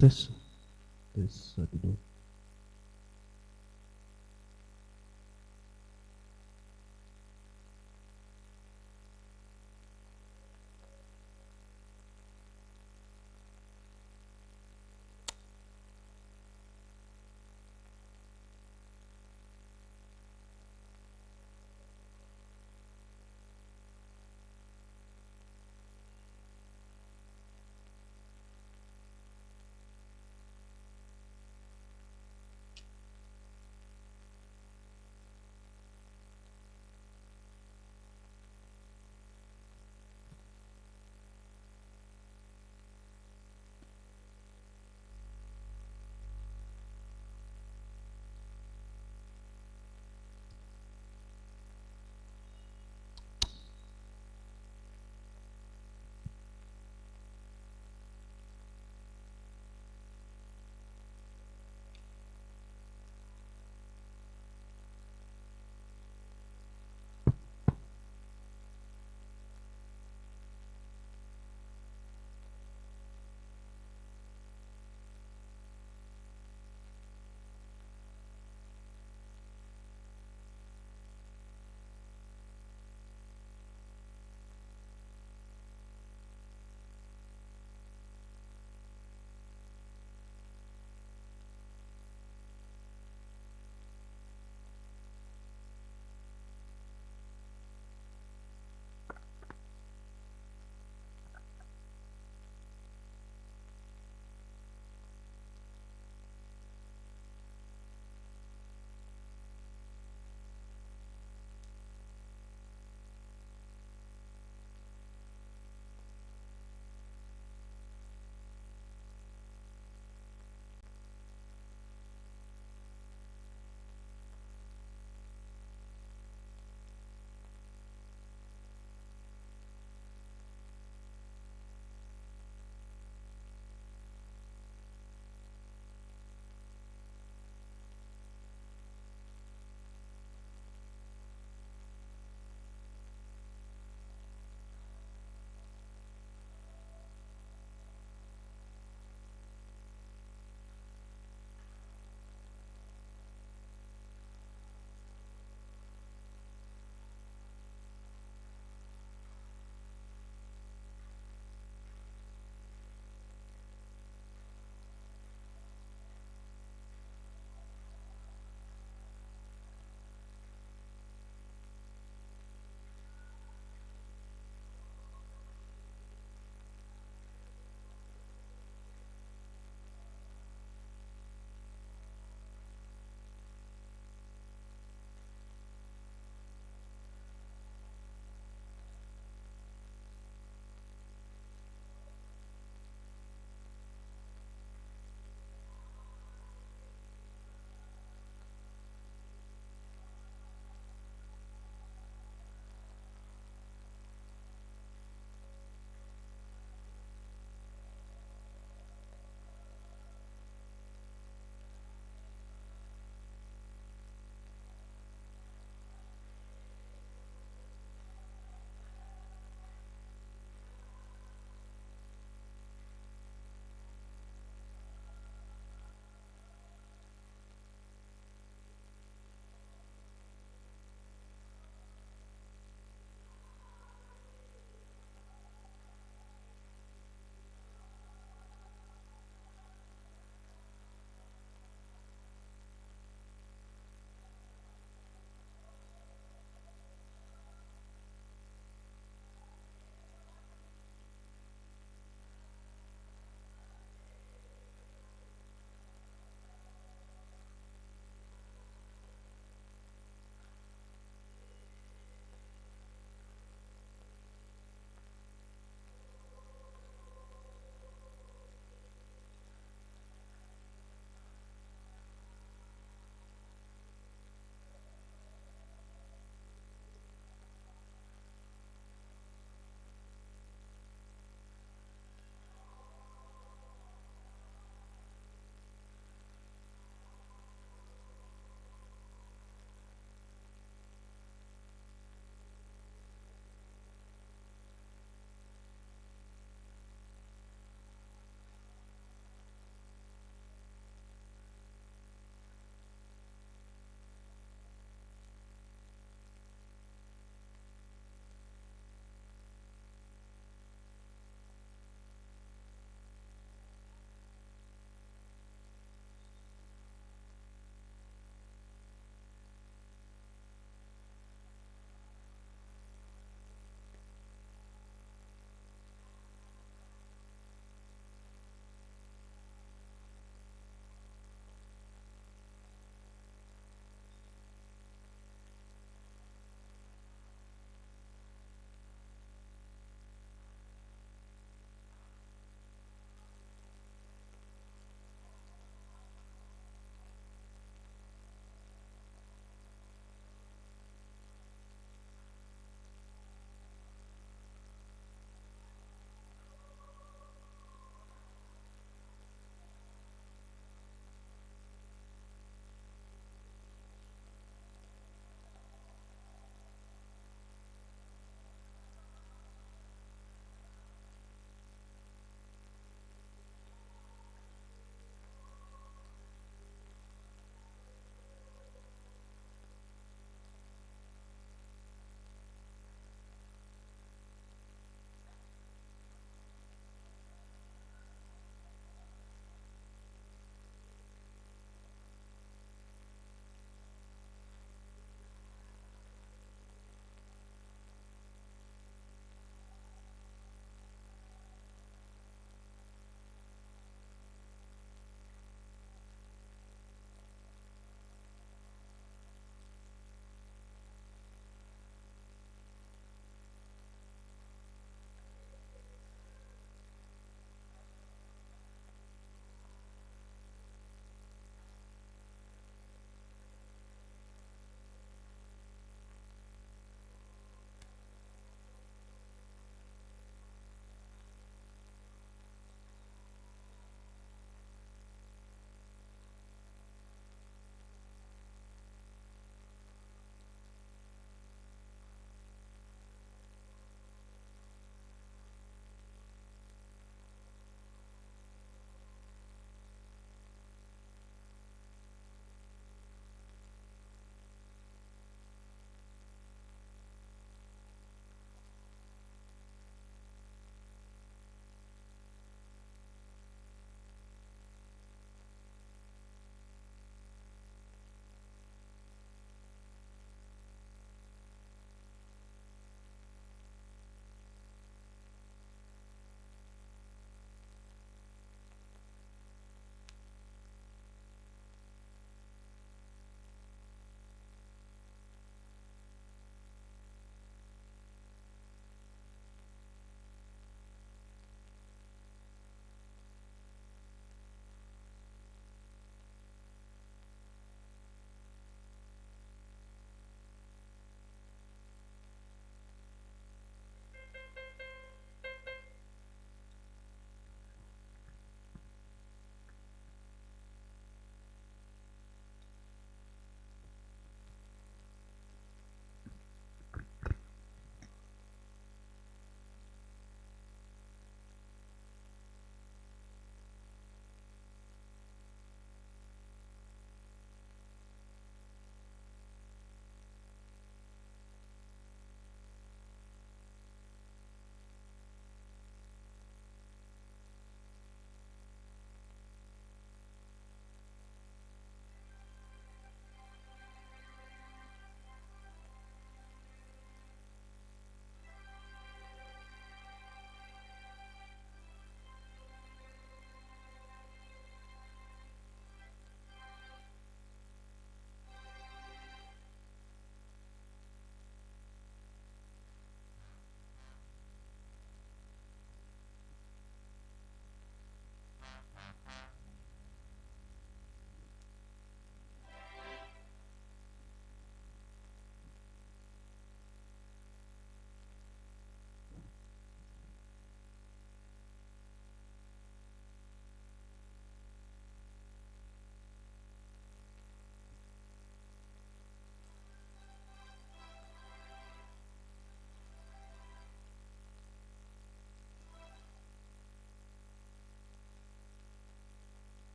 Tes, tes, satu, dua.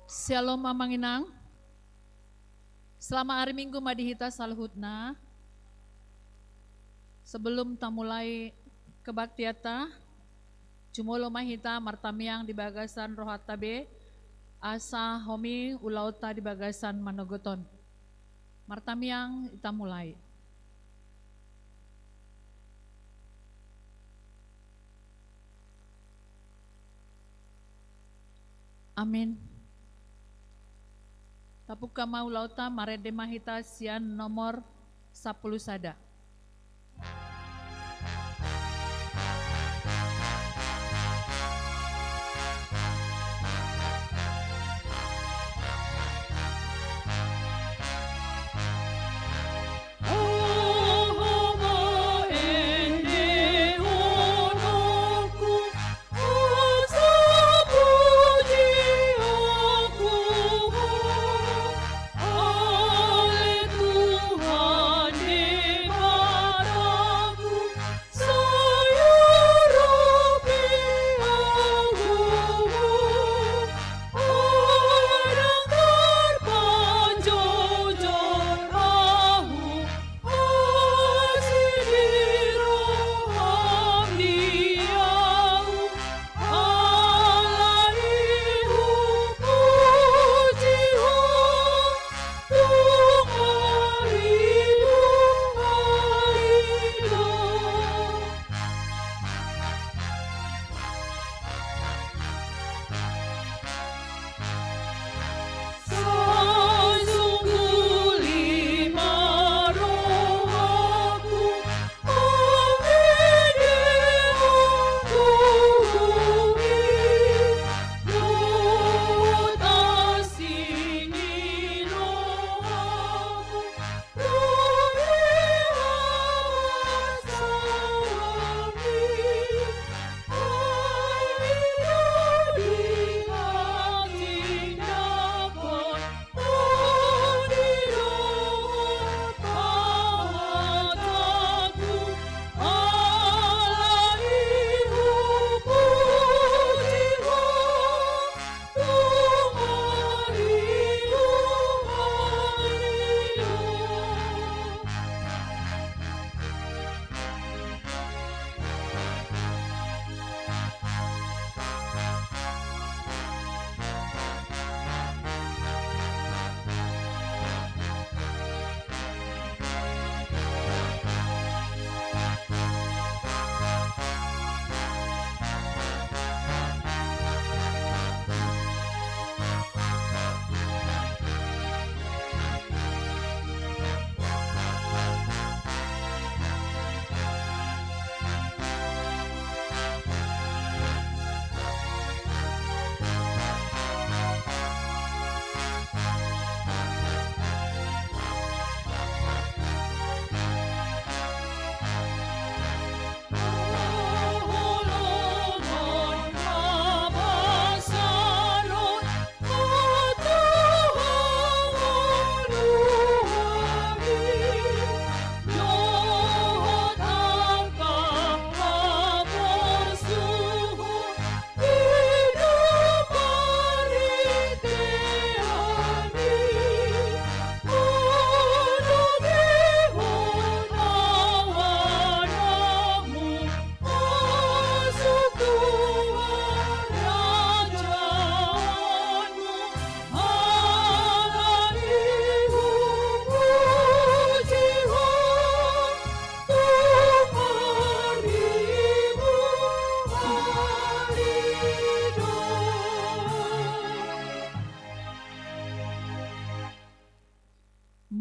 Shalom Mamanginang. Selama hari Minggu madihita salhutna. Sebelum tamulai kebaktiata, cumulo mahita martamiang di bagasan rohat tabe, asa homi ulauta di bagasan manogoton. Martamiang ita mulai. Amin. Tapuk kamau lauta marede mahita sian nomor 10 sada.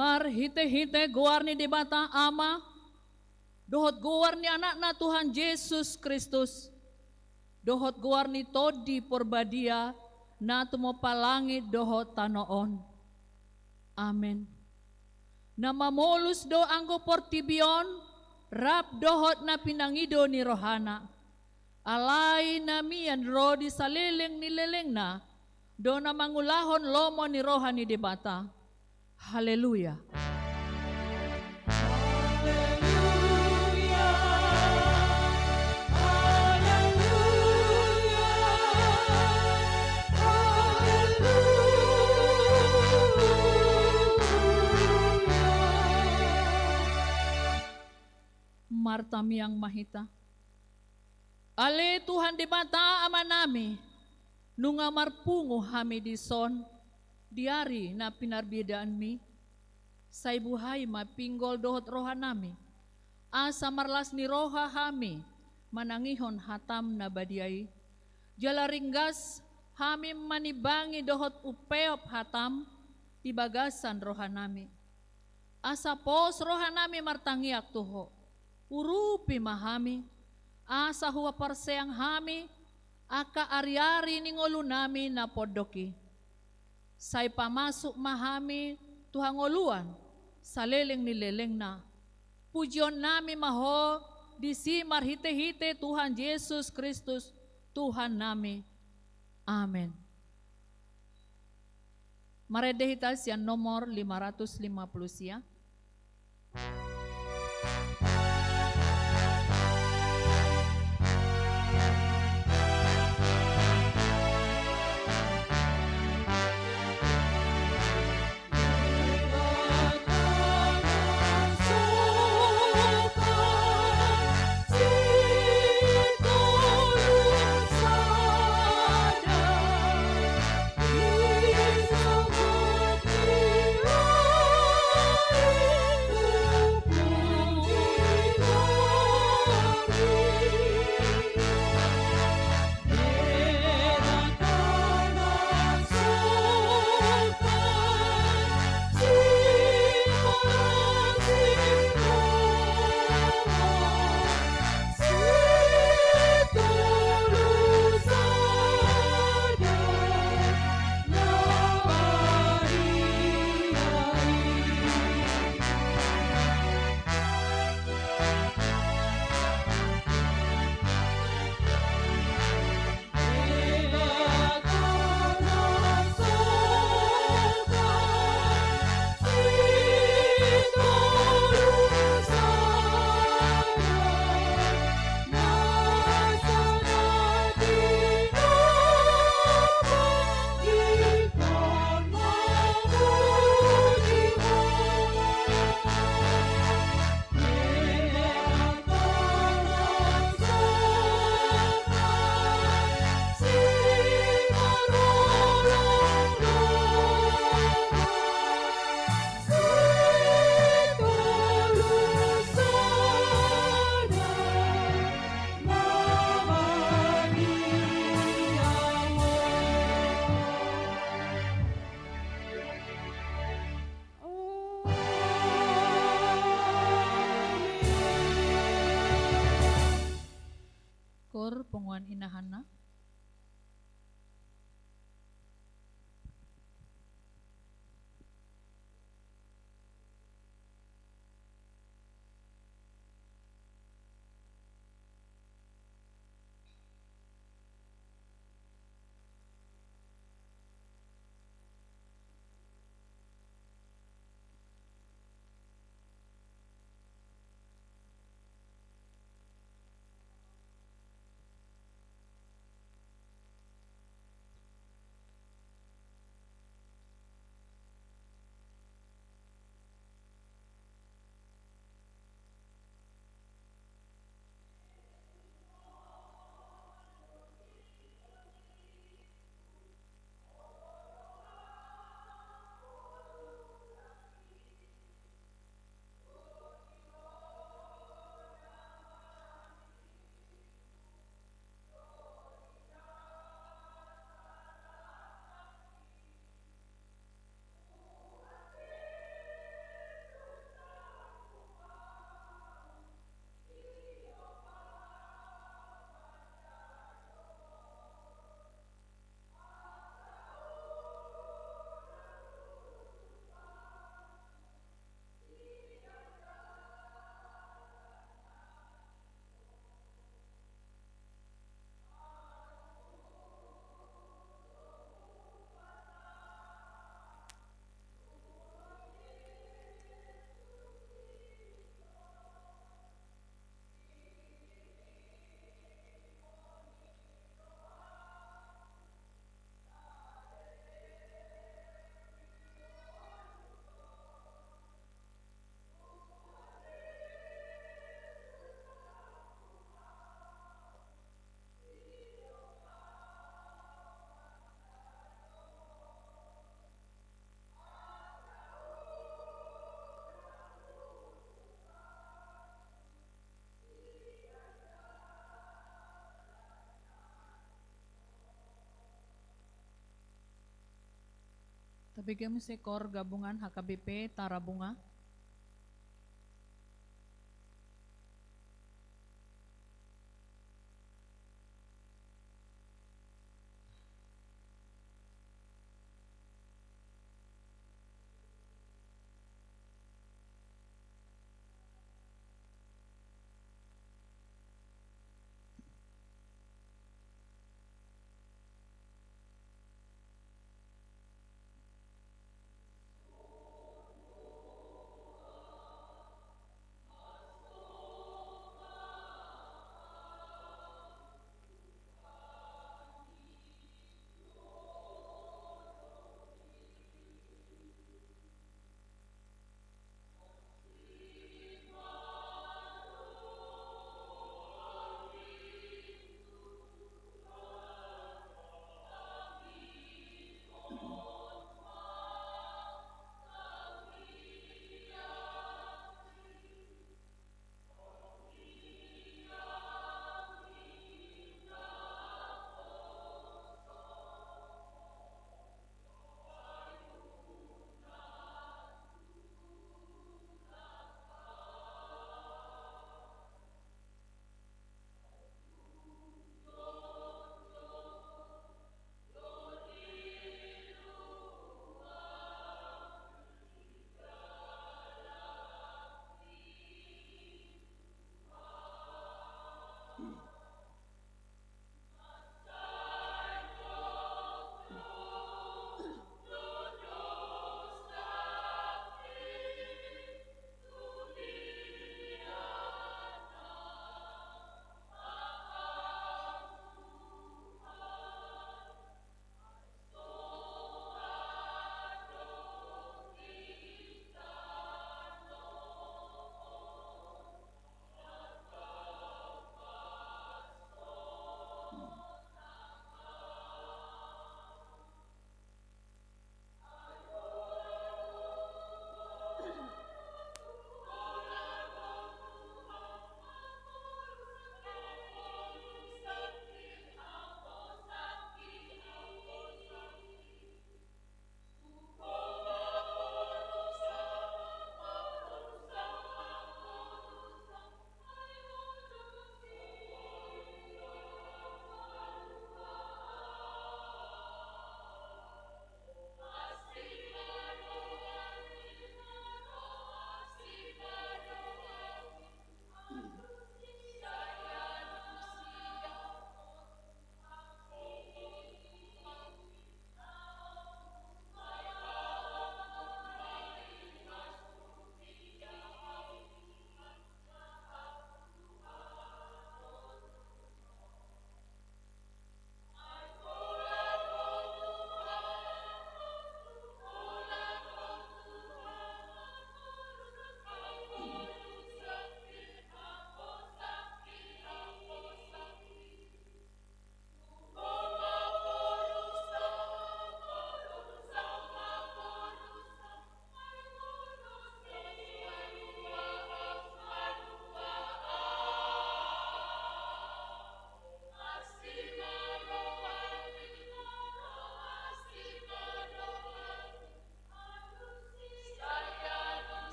Mar hite-hite guarni di bata ama, dohot guarni anakna Tuhan Yesus Kristus, dohot guarni todi porbadia, na tumo palangit dohot tanoon. Amen. Nama molus do anggo portibion, rap dohot na pinangido ni rohana, alay na miyan ro di saliling nileleng na, do na mangulahon lomo ni rohani di bata. Haleluya. Hallelujah. tamiang mahita. Ale Tuhan di bata ama nami, nunga marpungo hami di son, diari na pinarbidaan mi, say buhay mapinggol dohot roha nami, asa marlas ni roha hami, manangihon hatam na badiay, jalaringgas hami manibangi dohot upeop hatam, tibagasan roha nami. Asa pos roha nami martangiak tuho, urupi mahami, asa huwa parseang hami, aka ari-ari ningolu nami na podoki. Say pamasuk mahami tuhangoluan, sa leleng ni leleng na. Pujion nami maho, disi marhite-hite Tuhan Yesus Kristus, Tuhan nami. Amen. Maredehitas yang nomor 550 ya. Kabigyan mo si Kor Gabungan HKBP Tarabunga.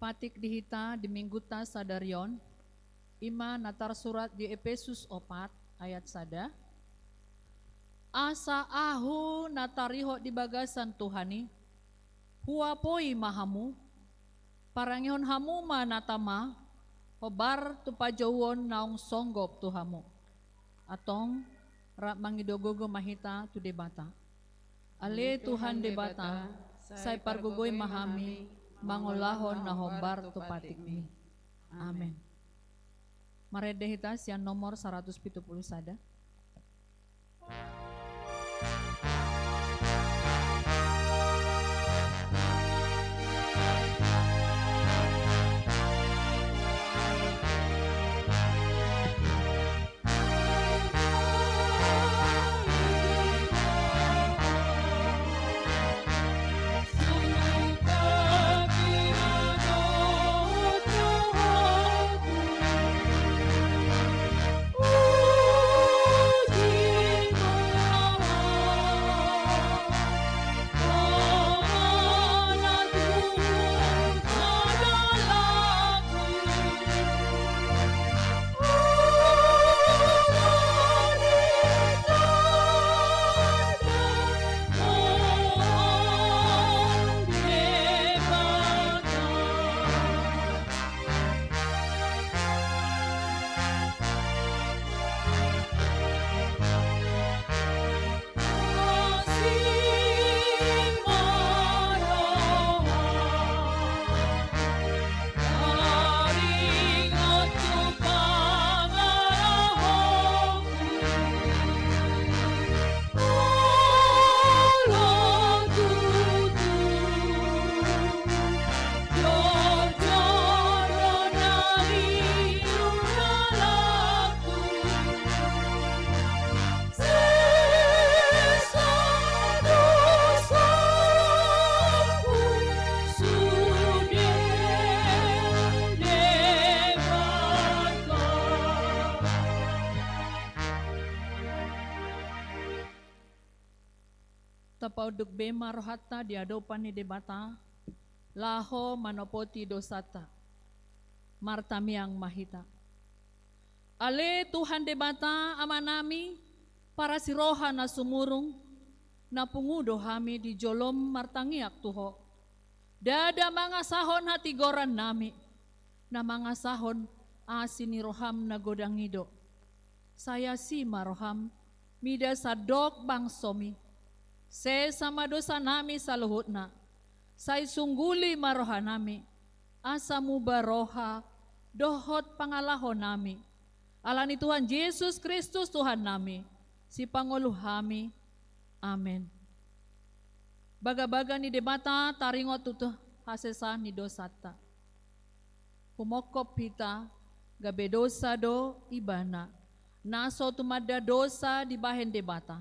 patik dihita di mingguta sadarion, ima natar surat di Efesus 4 ayat sada. Asa ahu natariho di bagasan Tuhani, huapoi mahamu, parangihon hamu manatama, hobar tupajawon naong songgop tuhamu. Atong rak mangidogogo mahita tu debata. Ale Tuhan debata, say pargugoy mahami, mangolahon na hobar tu patikmi. Amen. Maredehita siyan nomor 170 sada. Tapauduk bema rohata di adopan ni debata, laho manopoti dosata, martamiang mahita. Ale Tuhan debata amanami, para siroha na sumurung, na pungudo hami di jolom martangiak tuho. Dada mga sahon hati goran nami, na mga sahon asini roham na godangido. Saya si maroham, mida sadok bang somi, se sama dosa nami sa luhut na, say sungguli maroha nami, asa mubaroha, dohot pangalaho nami. Alani Tuhan Yesus Kristus Tuhan nami, si Pangulo hami. Amen. Baga-baga ni debata taringot tutuh hasesa ni dosata. Humokop hita, gabe dosa do ibana, naso tumada dosa di bahen debata.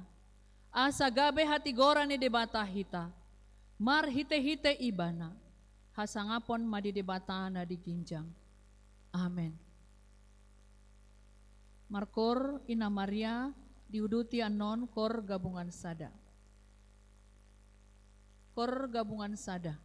Asa gabe hati gora ni debata hita, mar hite-hite ibana, hasangapon madi debata na diginjang. Amen. Markor ina Maria diuduti anon kor gabungan sada. Kor gabungan sada.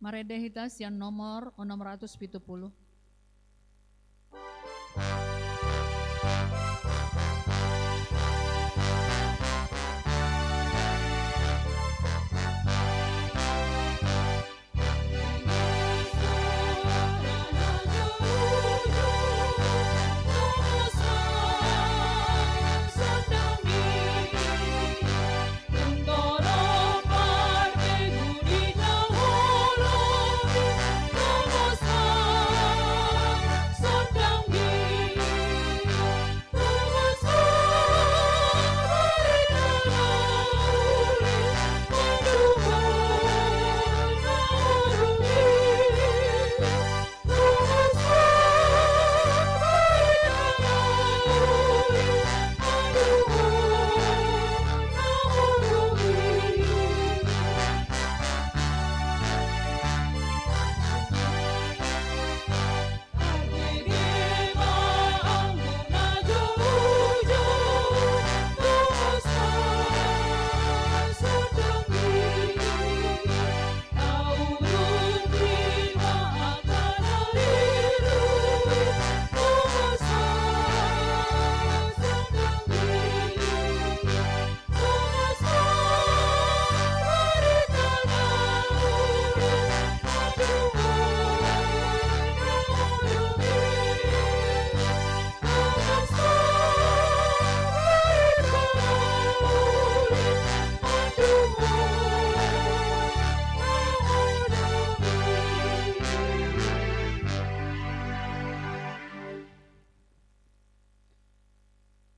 Maredehitas yang nomor 670.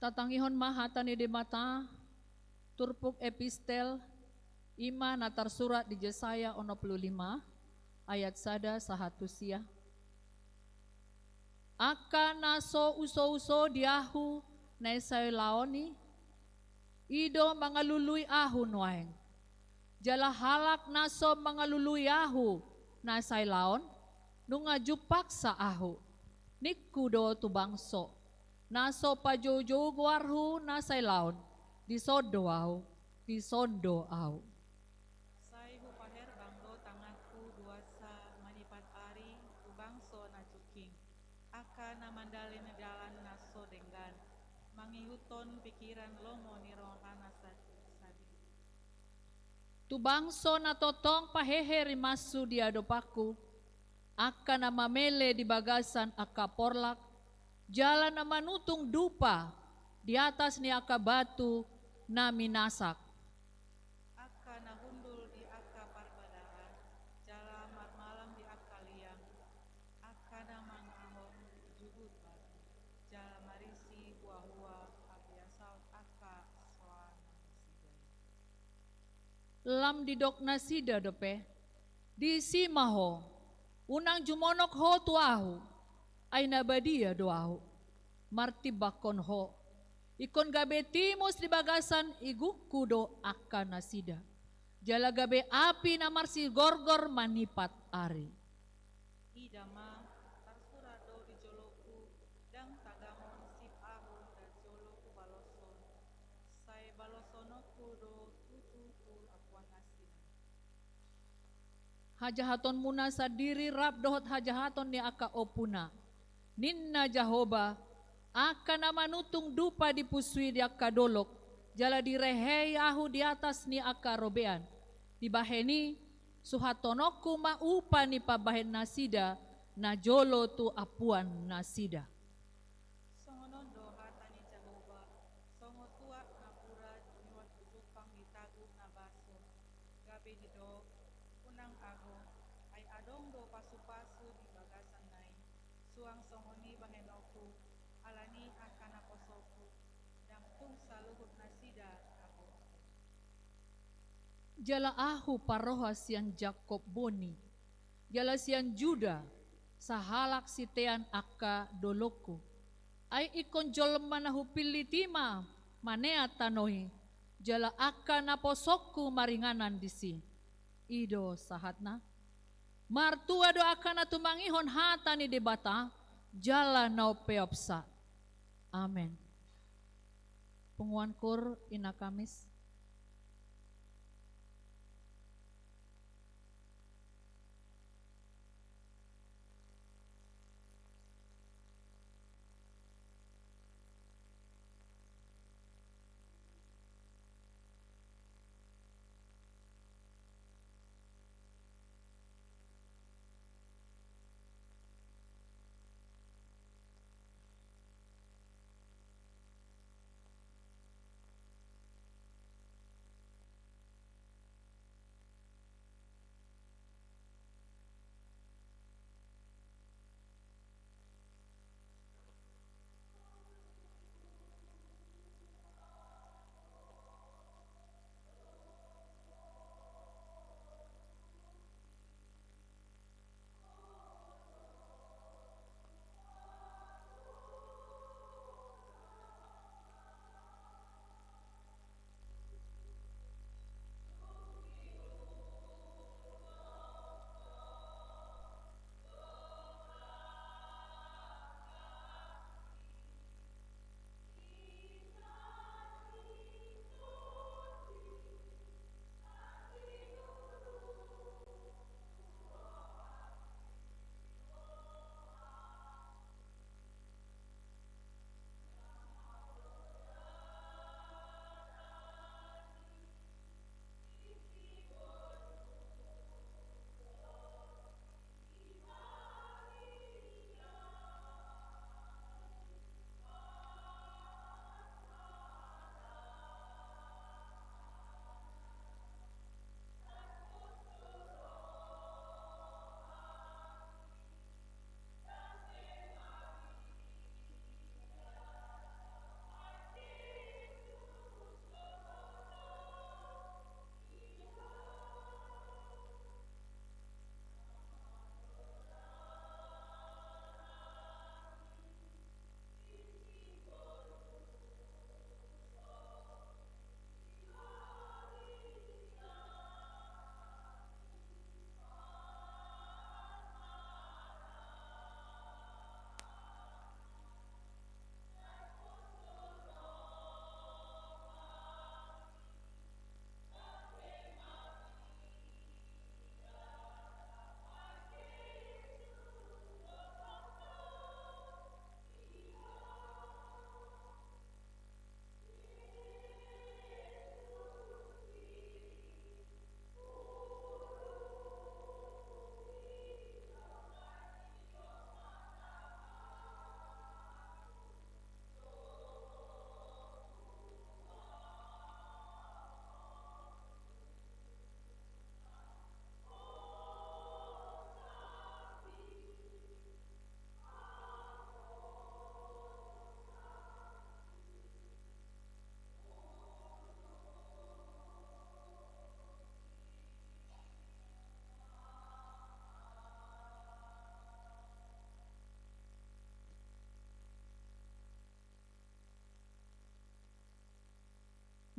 Tatangihon mahatani di mata turpuk epistel ima natar surat di Yesaya 65 ayat sada sahatu sia. Aka naso uso diahu na isay laoni ido mangalului ahu nuaeng. Jala halak naso mangalului ahu na isay laon nunga jupak sa ahu. Nikkudo tu bangso. Naso pajojo guarhu nasay laon, di sodo au, di sondo au. Say hupaher bangdo tanganku duasa manipat ari, ubangso na cuking. Aka na mandalin jalan naso denggan, mangihuton pikiran lomo ni rohana sadi. Tu bangso na totong pahehe rimasu di adopaku, aka na mamele di bagasan aka porlak, jalan na manutung dupa di atas ni aka batu na minasak. Aka na hundul di aka parbadaan, jala malam di aka liang. Aka na mangahon juhud batu, jala marisi hua-hua abiasal aka soan sigai. Lam didok nasida dope, di simaho, unang jumonok ho tuahu, ay nabadia doahu, martibakon ho, ikon gabe timos di bagasan igu kudo akan nasida, jala gabe api na marsi gorgor manipat ari. Idama tarsurado di joloku, dang tagamon sip ahun da joloku baloson, say balosonoku do tututul akuan asina. Hajahaton muna sa diri rap dohot hajahaton ni aka opuna. Ninna Jahoba akan na manutung dupa di pusui di aka dolok. Jala direhei ahu di atas ni aka robean. Di baheni suhatonoku maupa ni pabahen nasida na jolo tu apuan nasida. Songonon do hatani Jahoba, songo tua na pura niwat utupang ditagu na baso, gabi di do unang ago, ay adong do pasu-pasu di bagasan nai, suang songoni bahenoku, alani akan aposoku, dang tung saluhut nasida ago. Jala ahu paroha sian Jakob Boni. Jala sian Juda sahalak sitean aka doloku. Ay ikon jolma na hupilitima manea tanohi. Jala aka naposokku maringanan disi. Ido sahatna. Martua do akan na tumangihon hata ni debata. Jala nau peopsa. Amen. Penguan kur ina Kamis.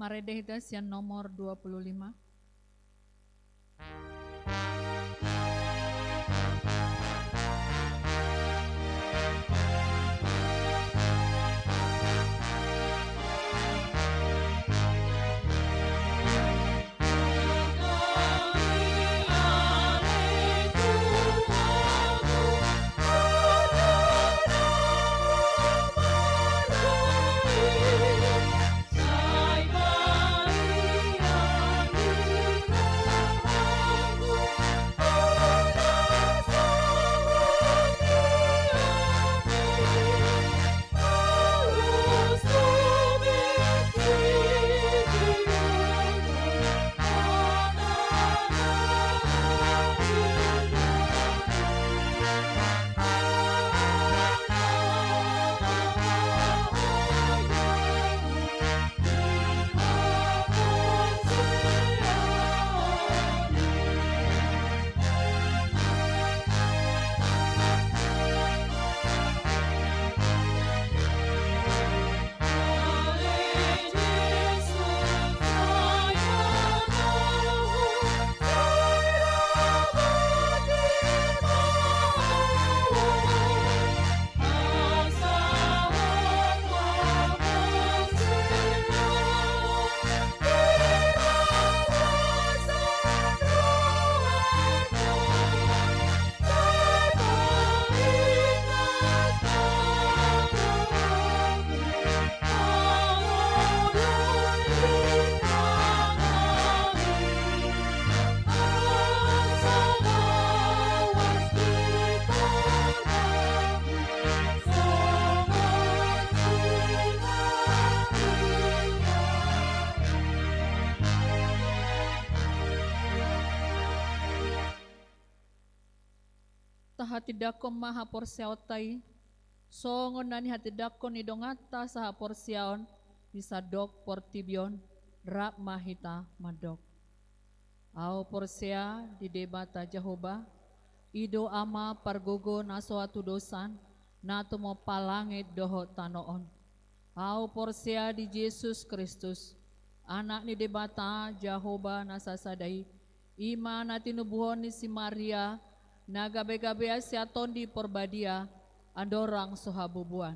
Maredehitas yang nomor 25. Hatidakon maha porsiautai, songon nani hatidakon idongata saha porsiaon, bisa dok portibion, rap mahita madok. Au porsia di debata Jehovah, ido ama pargogo nasoatu dosan, nato mo palangit doho tanoon. Au porsia di Yesus Kristus, anak ni debata Jehovah nasasadai, ima natinubuhon ni si Maria, na gabe-gabe siaton di porbadia andorang sohabubuan.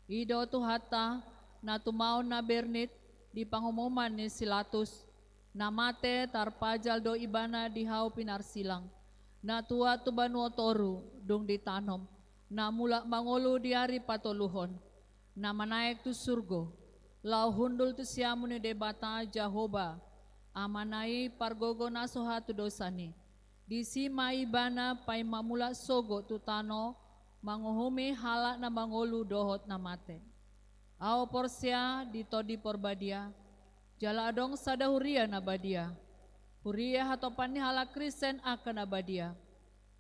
Ido tuhata na tumaon na bernit di pangumuman ni Silatus na mate tarpajal do ibana di hau pinarsilang na tua tubanu toru dong ditanom na mula mangolo di hari patoluhon na manaik tu surgo lau hundul tu siamu ni debata Jehovah amanai pargogo na sohatu dosani. Di sima ibana pai mamula sogo tutano manguhumi halak na mangolu dohot na mate. Ao porsia di todi porbadia, jala adong sada huria na badia. Huria hatopan ni halak Kristen akan na badia.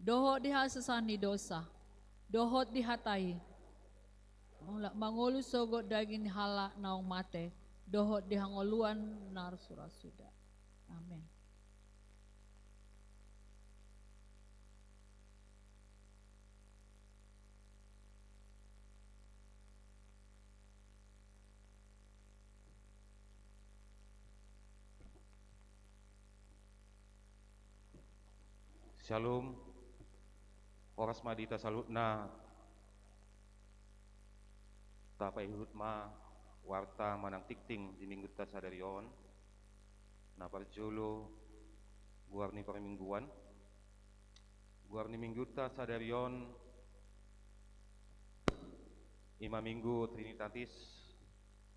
Dohot di hasasani dosa, dohot di hatai. Mangolu sogo daging halak naong mate, dohot di hangoluan nar surasuda. Amin. Shalom, oras madita salutna, tapai hutma warta manang tikting di minggu ta sadarion, na parjolo guarni permingguan, guarni minggu ta sadarion, ima minggu Trinitatis,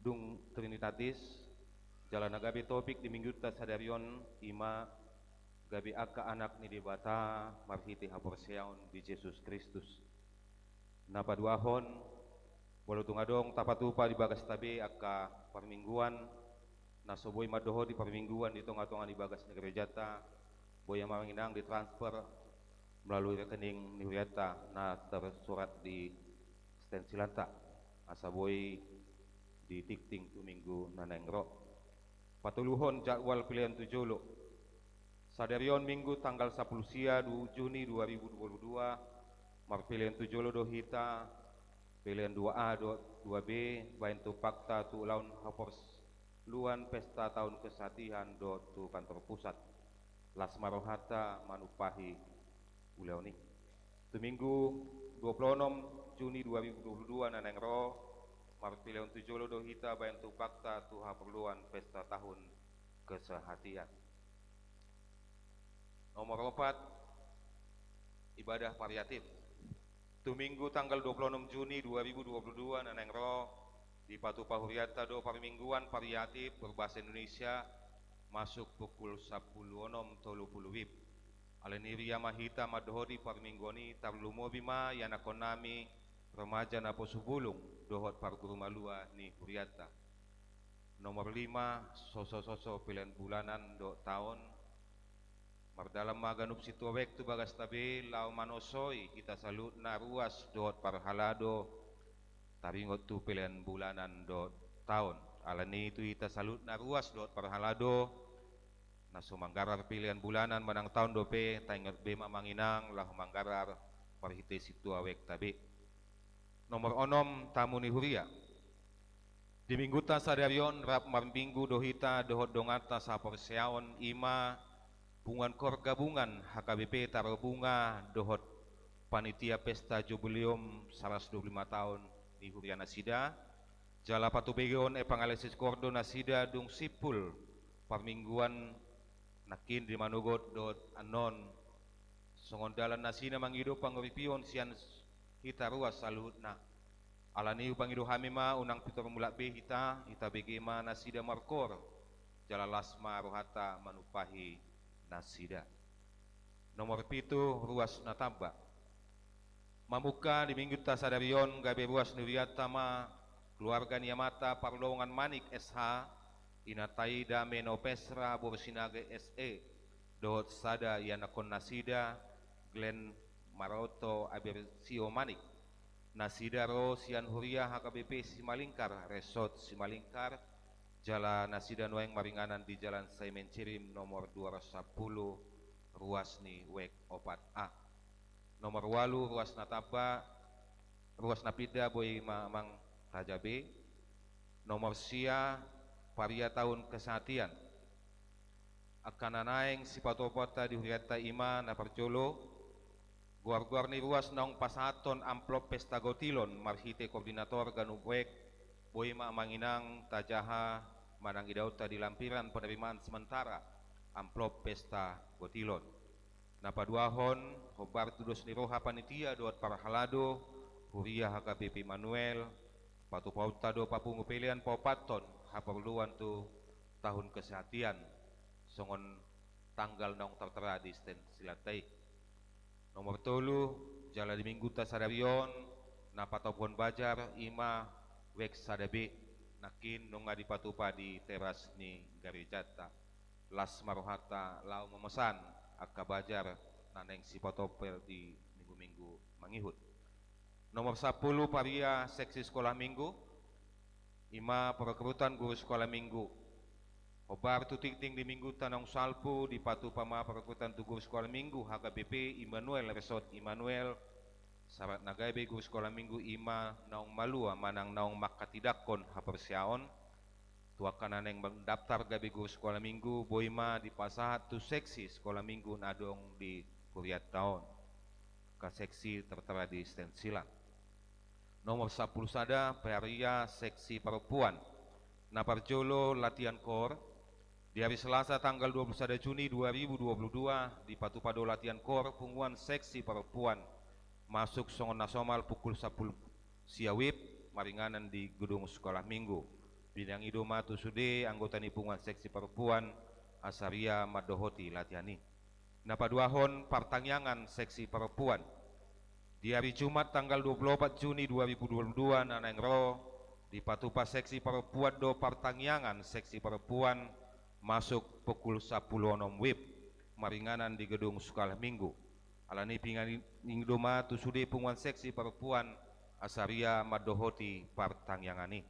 dung Trinitatis, jalan agabe topik di minggu ta sadarion, ima gabi aka anak ni debata marhiti haporseaon di Yesus Kristus. Napaduahon walau tungadong tapatupa di bagas tabi aka permingguan nasoboy madoho di permingguan di tonga-tonga di bagas negeri jata boy yang manginang ditransfer melalui rekening nihuyata na tersurat di stensilanta asaboy di tikting tu minggu nanengro patuluhon jadwal pilihan tujolo sadarion minggu tanggal 10 sia 2 Juni 2022 marpilihan tujolo dohita pilihan 2A 2B bain tu fakta tu laun hapors luan pesta tahun kesatian do tu kantor pusat Las Marohata Manupahi Uleoni. Tu Minggu 26 Juni 2022 naneng ro marpilion tujolo do hita bayan tu fakta tu haperluan pesta tahun kesehatian. Nomor 4 ibadah variatif. Tu Minggu tanggal 26 Juni 2022 naneng ro di Patu Pahuriata do parmingguan variatif berbahasa Indonesia masuk pukul 10.30 WIB. Aleniria mahita madohori parminggoni tablumo bima yanakonami remaja na posubulung dohot parguru malua ni Huriata. Nomor 5 soso-soso pilihan bulanan do tahun mardalam maganup situawek tu bagas tabe lau manosoi kita salut na ruas dohot parhalado taringot tu pilihan bulanan do tahun. Alani itu kita salut na ruas dohot parhalado na sumanggarar pilihan bulanan manang tahun dope taingot bema manginang lah manggarar parhite situawek tabe. Nomor 6 tamu ni Huria. Di mingguta sadarion rap marbinggu dohita dohot dongata sa perseaon ima bungan kor gabungan HKBP taro bunga dohot panitia pesta jubileum 125 tahun di Huria Nasida jala patubegon pangalesis kordo Nasida dung sipul parmingguan nakin di manugot dot anon songondalan nasina mangido pangoripion sian hita ruas salutna alani upangido hamima unang pitor mulak be hita begema Nasida markor jala lasma rohata manupahi Nasida. Nomor 7 ruas natamba. Mamuka di minggu tasadarion gabe ruas Nuriatama keluarga Niamata Parlongan Manik SH inatai dame no pesra borsinage SE dohot sada yanakon Nasida Glen Maroto Abersio Manik Nasida ro sian Huria HKBP Simalingkar Resort Simalingkar Jala Nasida Noeng Maringanan di Jalan Saimen Cirim nomor 210 ruas ni Wek Opat A. Nomor 8 ruas Nataba ruas Napida Boy Mamang Tajabe. Nomor sia paria tahun kesatian akan naeng sipatopota di Huriata Ima na perjolo guar-guar ni ruas naong pasaton amplop pesta gotilon marhite koordinator ganubwek Boy manginang tajaha manang idauta di lampiran penerimaan sementara amplop pesta gotilon. Napaduahon hobar tudos ni roha panitia doat parhalado Huria HKBP Manuel patu pauta do papungu pilihan paupaton haperluan tu tahun kesehatian songon tanggal naong tertera di sten silatai. Nomor 3 jala di minggu tasadarion napatopon bajar ima Wek sadabe nakin nunga di patupa di teras ni Garijata Las Marohata lau memesan akka bajar naneng si patopel di minggu-minggu mangihut. Nomor 10 paria seksi sekolah minggu ima perekrutan guru sekolah minggu hobar tu ting di minggu tanong salpu di patupa ma perekrutan tu guru sekolah minggu HKBP Immanuel Resort Immanuel sarat nagabe guru sekolah minggu ima naong malua manang naong makatidakon hapersiaon tuakan aneng mendaftar gabe guru sekolah minggu boima di pasahat tu seksi sekolah minggu nadong di Kuriat tahun ke seksi tertera di stensilan. Nomor 10 sada paria seksi perempuan naparjolo latihan kor di hari Selasa tanggal 21 Juni 2022 di Patupado latihan kor punguan seksi perempuan masuk songon nasional pukul 10 siawip maringanan di gedung sekolah minggu bidang idoma tu sude anggota nipungan seksi perempuan asaria madohoti latihani. Napaduahon partangyangan seksi perempuan di hari Jumat tanggal 24 Juni 2022 naneng ro di Patupa seksi perempuan do partangyangan seksi perempuan masuk pukul 10 WIB maringanan di gedung sekolah minggu. Alani pingan ingdoma tu sude punguan seksi perempuan asaria madohoti partangyangani.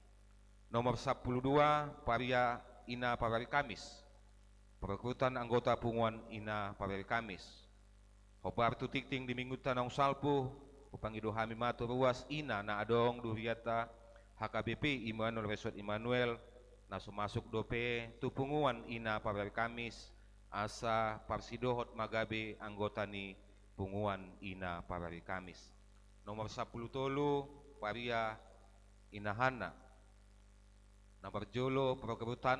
Nomor 12 paria Ina Parari Kamis perekrutan anggota punguan Ina Parari Kamis hobar tu tikting di minggu tanong salpu upangido hami matu ruas Ina na adong Duriata HKBP Immanuel Resort Immanuel naso masuk dope tupunguan ina pabari Kamis asa parsidohot magabe anggota ni punguan ina pabari Kamis. Nomor 10 tolu paria inahana. Nomor jolo prokerutan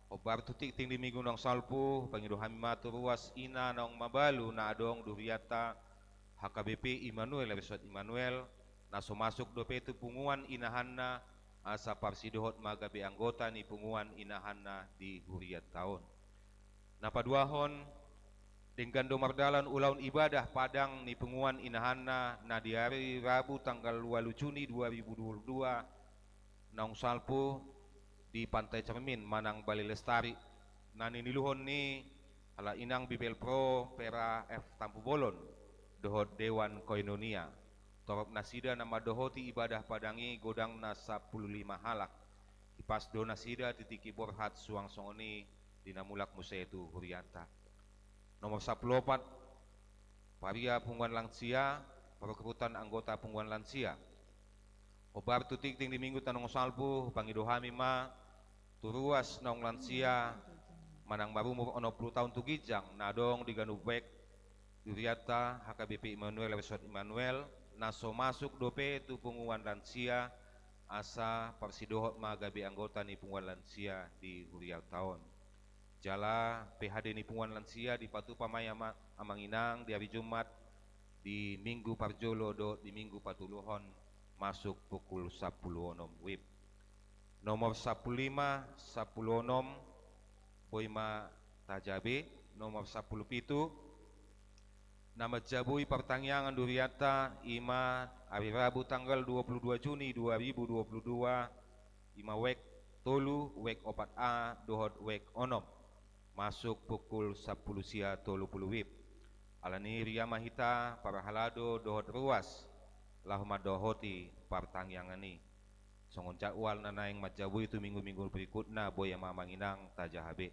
obar tutik ting di minggu nong salpu pangido hamimatu ruas ina nong mabalu na adong duriata HKBP Immanuel Resort Immanuel naso masuk dope tupunguan inahana asa parsidohot magabe anggota ni punguan inahana di huriat tahun. Napaduahon dengan domardalan ulaun ibadah padang ni punguan inahana na di hari Rabu tanggal 2 Juni 2022 naung salpu di Pantai Cermin Manang Bali Lestari na niluhon ni hala inang Bibel Pro Pera F Tampu Bolon dohot Dewan Koinonia torop nasida nama dohoti ibadah padangi godang na 15 halak ipas do nasida titiki borhat suang songoni dinamulak musetu hurianta. Nomor 14 paria punguan lansia perekrutan anggota punguan lansia obar tutik ting di minggu tanong salpu pangido hamima turuas nong lansia manang marumur 60 tahun tugijang nadong diganubek duriata HKBP Immanuel Resort Immanuel naso masuk dope tu punguan lansia asa parsidohot magabe anggota ni punguan lansia di huriat tahun. Jala PHD ni punguan lansia di patu pamaya amanginang di hari Jumat di minggu parjolo do di minggu patuluhon masuk pukul 10 onom wib. Nomor 15 10 onom Boima Tajabe. Nomor 10 pitu nama jabui pertangyangan duriata ima hari Rabu tanggal 22 Juni 2022 ima wek tolu wek opat a dohot wek onom masuk pukul 10 sia tolu puluh wib. Alani ria mahita para halado dohot ruas lahuma dohoti pertangyangan ni songon jadwal nanaing majabui itu minggu-minggu berikutna boya mamanginang tajahabe.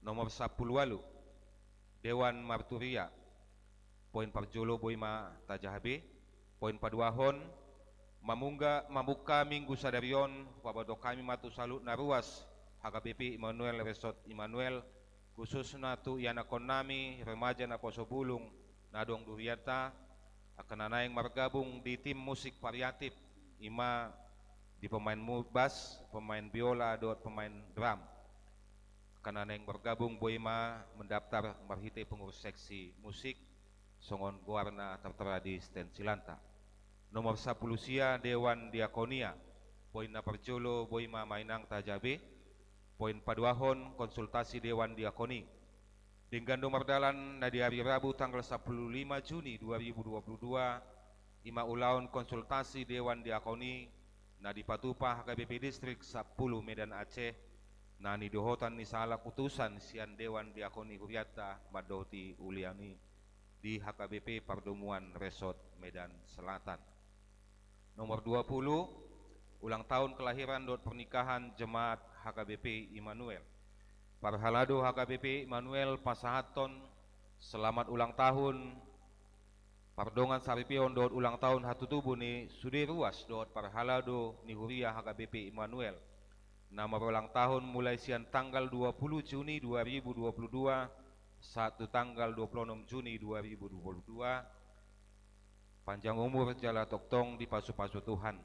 Nomor 10 walu Dewan Marturia poin parjolo boima tajahabe. Poin paduahon mamuka minggu sadarion pabado kami matu salut na ruas HKBP Immanuel Resort Immanuel khususna tu yana konami remaja na poso bulung nadong duriata akan nanaing margabung di tim musik variatif ima di pemain bass, pemain biola, dot pemain drum. Akan nanaing bergabung boima mendaftar marhite pengurus seksi musik songon goarna tertera di stand Silanta. Nomor 10 sia Dewan Diakonia poin na perjolo boima mainang tajabe. Poin paduahon konsultasi Dewan Diakoni dengan nomor dalan na di hari Rabu tanggal 15 Juni 2022 ima ulaun konsultasi Dewan Diakoni na di Patupa HKBP Distrik 10 Medan Aceh na ni dohotan ni salah putusan sian Dewan Diakoni Huriata Madohti Uliani di HKBP Pardomuan Resort Medan Selatan. Nomor 20 ulang tahun kelahiran dot pernikahan jemaat HKBP Immanuel. Parhalado HKBP Immanuel Pasahaton selamat ulang tahun. Pardongan saripion dot ulang tahun hatu tubuh ni sudi ruas dot parhalado ni huria HKBP Immanuel. Nama ulang tahun mulai sian tanggal 20 Juni 2022 satu tanggal 26 Juni 2022 panjang umur jala toktong di pasu-pasu Tuhan.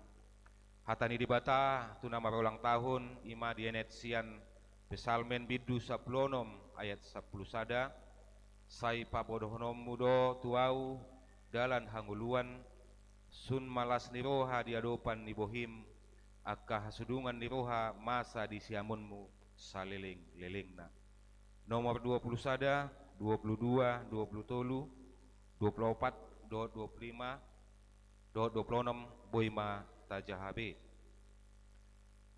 Hatani di bata tu nama ulang tahun ima dienet sian pesalmen bidu saplonom ayat 10 sada sai pabodohonom mudo tuau dalan hanguluan sun malas niroha diadopan ni bohim akka hasudungan niroha masa di siamunmu saliling-lilingna. Nomor 20 sada, 22, 20 tolu, 24, 25, 26 boima tajahabe.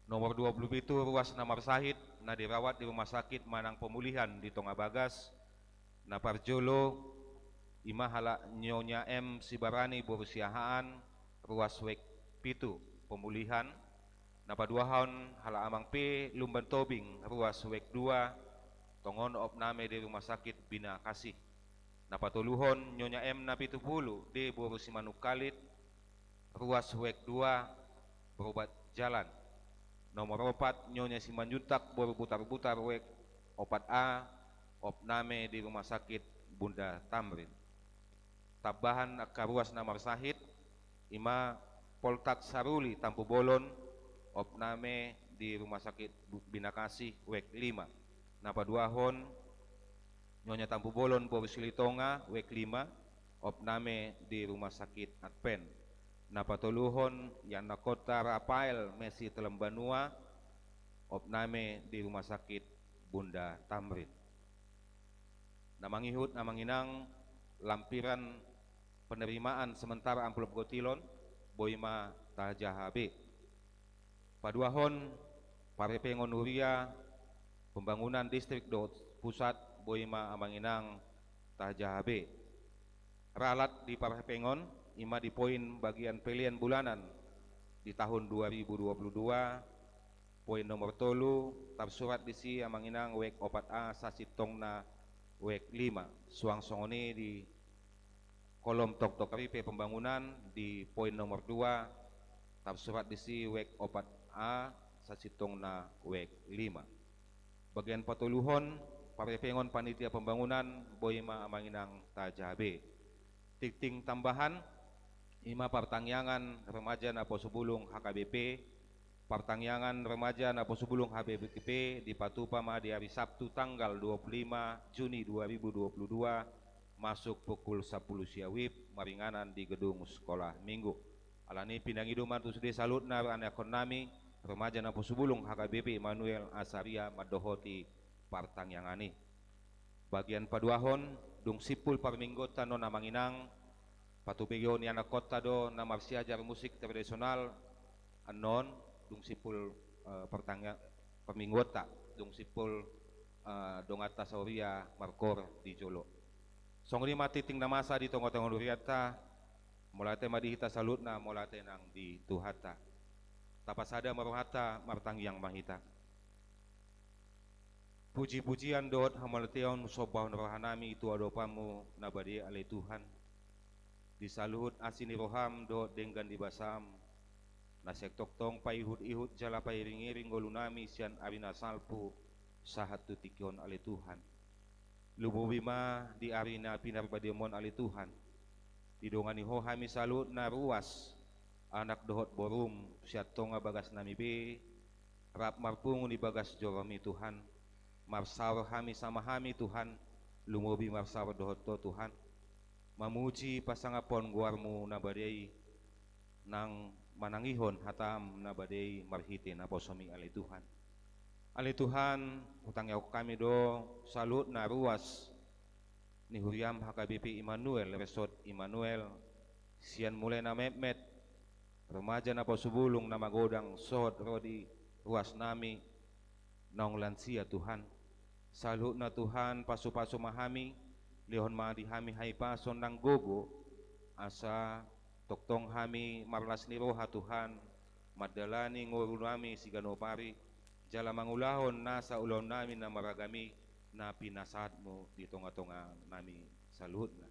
Nomor 20 itu ruas namar sahid na dirawat di rumah sakit Manang Pemulihan di Tonga Bagas na parjolo ima hala nyonya M Sibarani Borusiahaan ruas wek pitu pemulihan na paduahon hala amang P Lumban Tobing ruas wek 2 tongon opname di rumah sakit Bina Kasih. Napatuluhon Nyonya M na 70 di Borusi Manukalit ruas wek 2 berobat jalan. Nomor 4 Nyonya Simanjuntak berputar-putar wek 4A opname di Rumah Sakit Bunda Tamrin. Tambahan akaruas namar sahid Ima Poltak Saruli Tampu Bolon opname di Rumah Sakit Bina Kasih wek 5. Napa duahon Nyonya Tampu Bolon Boris Litonga wek 5 opname di Rumah Sakit Adpen. Napa toluhon Yana Kota Rafael Messi Telembanua opname di Rumah Sakit Bunda Tamrin. Namangihut namanginang lampiran penerimaan sementara amplop gotilon boima tajahabe. Paduahon parepengon huria pembangunan distrik pusat boima amanginang tajahabe. Ralat di parepengon Ima di poin bagian pilihan bulanan di tahun 2022 poin nomor tolu tabsurat disi amanginang wek 4A sasitongna wek 5 suang songoni di kolom tok ripe pembangunan di poin nomor 2 tabsurat disi wek 4A sasitongna wek 5. Bagian patuluhon parepengon panitia pembangunan boima amanginang tajabe. Titing tambahan Ima pertangyangan remaja Napo Subulung HKBP, pertangyangan remaja Napo Subulung HBBP di Patupama di hari Sabtu tanggal 25 Juni 2022 masuk pukul 10 siawib maringanan di gedung sekolah minggu. Alani pinang iduman tu sudah salut na anak konami remaja Napo Subulung HKBP Emmanuel Asaria Madohoti partangyangani. Bagian paduahon dung sipul parminggota non namanginang patupigyo ni anak kota do na marsiajar musik tradisional anon dung sipul perminggota dung sipul dongata sauria markor di Jolo. Songri mati ting na masa di tonggo-tonggo luriata mulate madihita salutna mulate nang di tuhata tapasada maruhata martangyang mahita. Puji-pujian doot hamalteon sobah rohanami itu adopamu nabadi ale Tuhan. Disaluhut asini roham do denggan dibasam nasek toktong paihut-ihut jala pairing-iring golunami sian arina salpu sahat tutikion ale Tuhan. Lububima di arina pinarbadiamon ale Tuhan. Didongani hohami salut na ruas anak dohot borum siat tonga bagas nami be rap marpungu di bagas joromi Tuhan. Marsawar hami sama hami Tuhan lumubi marsawar dohot to Tuhan. Mamuji pasangapon guarmu nabadei nang manangihon hatam nabadei marhite naposomi ale Tuhan. Ale Tuhan hutang yaw kami do salut na ruas ni huriam HKBP Emmanuel resort Emmanuel sian mulai na mepmet remaja na posubulung na magodang sohot rodi ruas nami naong lansia Tuhan. Salut na Tuhan pasu-pasu mahami lihon di hami haipason ng gogo asa toktong hami marlas ni roha Tuhan madalani nguru nami si ganopari jala mangulahon nasa ulon namin na maragami na pinasad mo di tonga-tonga nami salut na.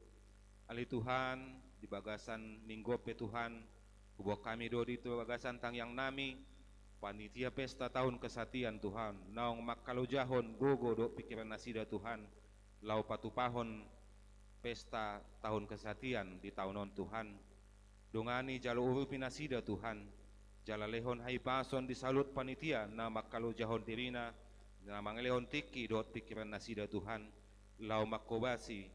Ali Tuhan di bagasan minggope Tuhan hubok kami do dito bagasan tangyang nami panitia pesta tahun kesatian Tuhan naong makalujahon gogo do pikiran nasida Tuhan lau patupahon pesta tahun kesatian di tahunon Tuhan dongani jalo urupi nasida Tuhan jala lehon haipason disalut panitia na makalujahon dirina na mangelehon tiki dot pikiran nasida Tuhan lau makobasi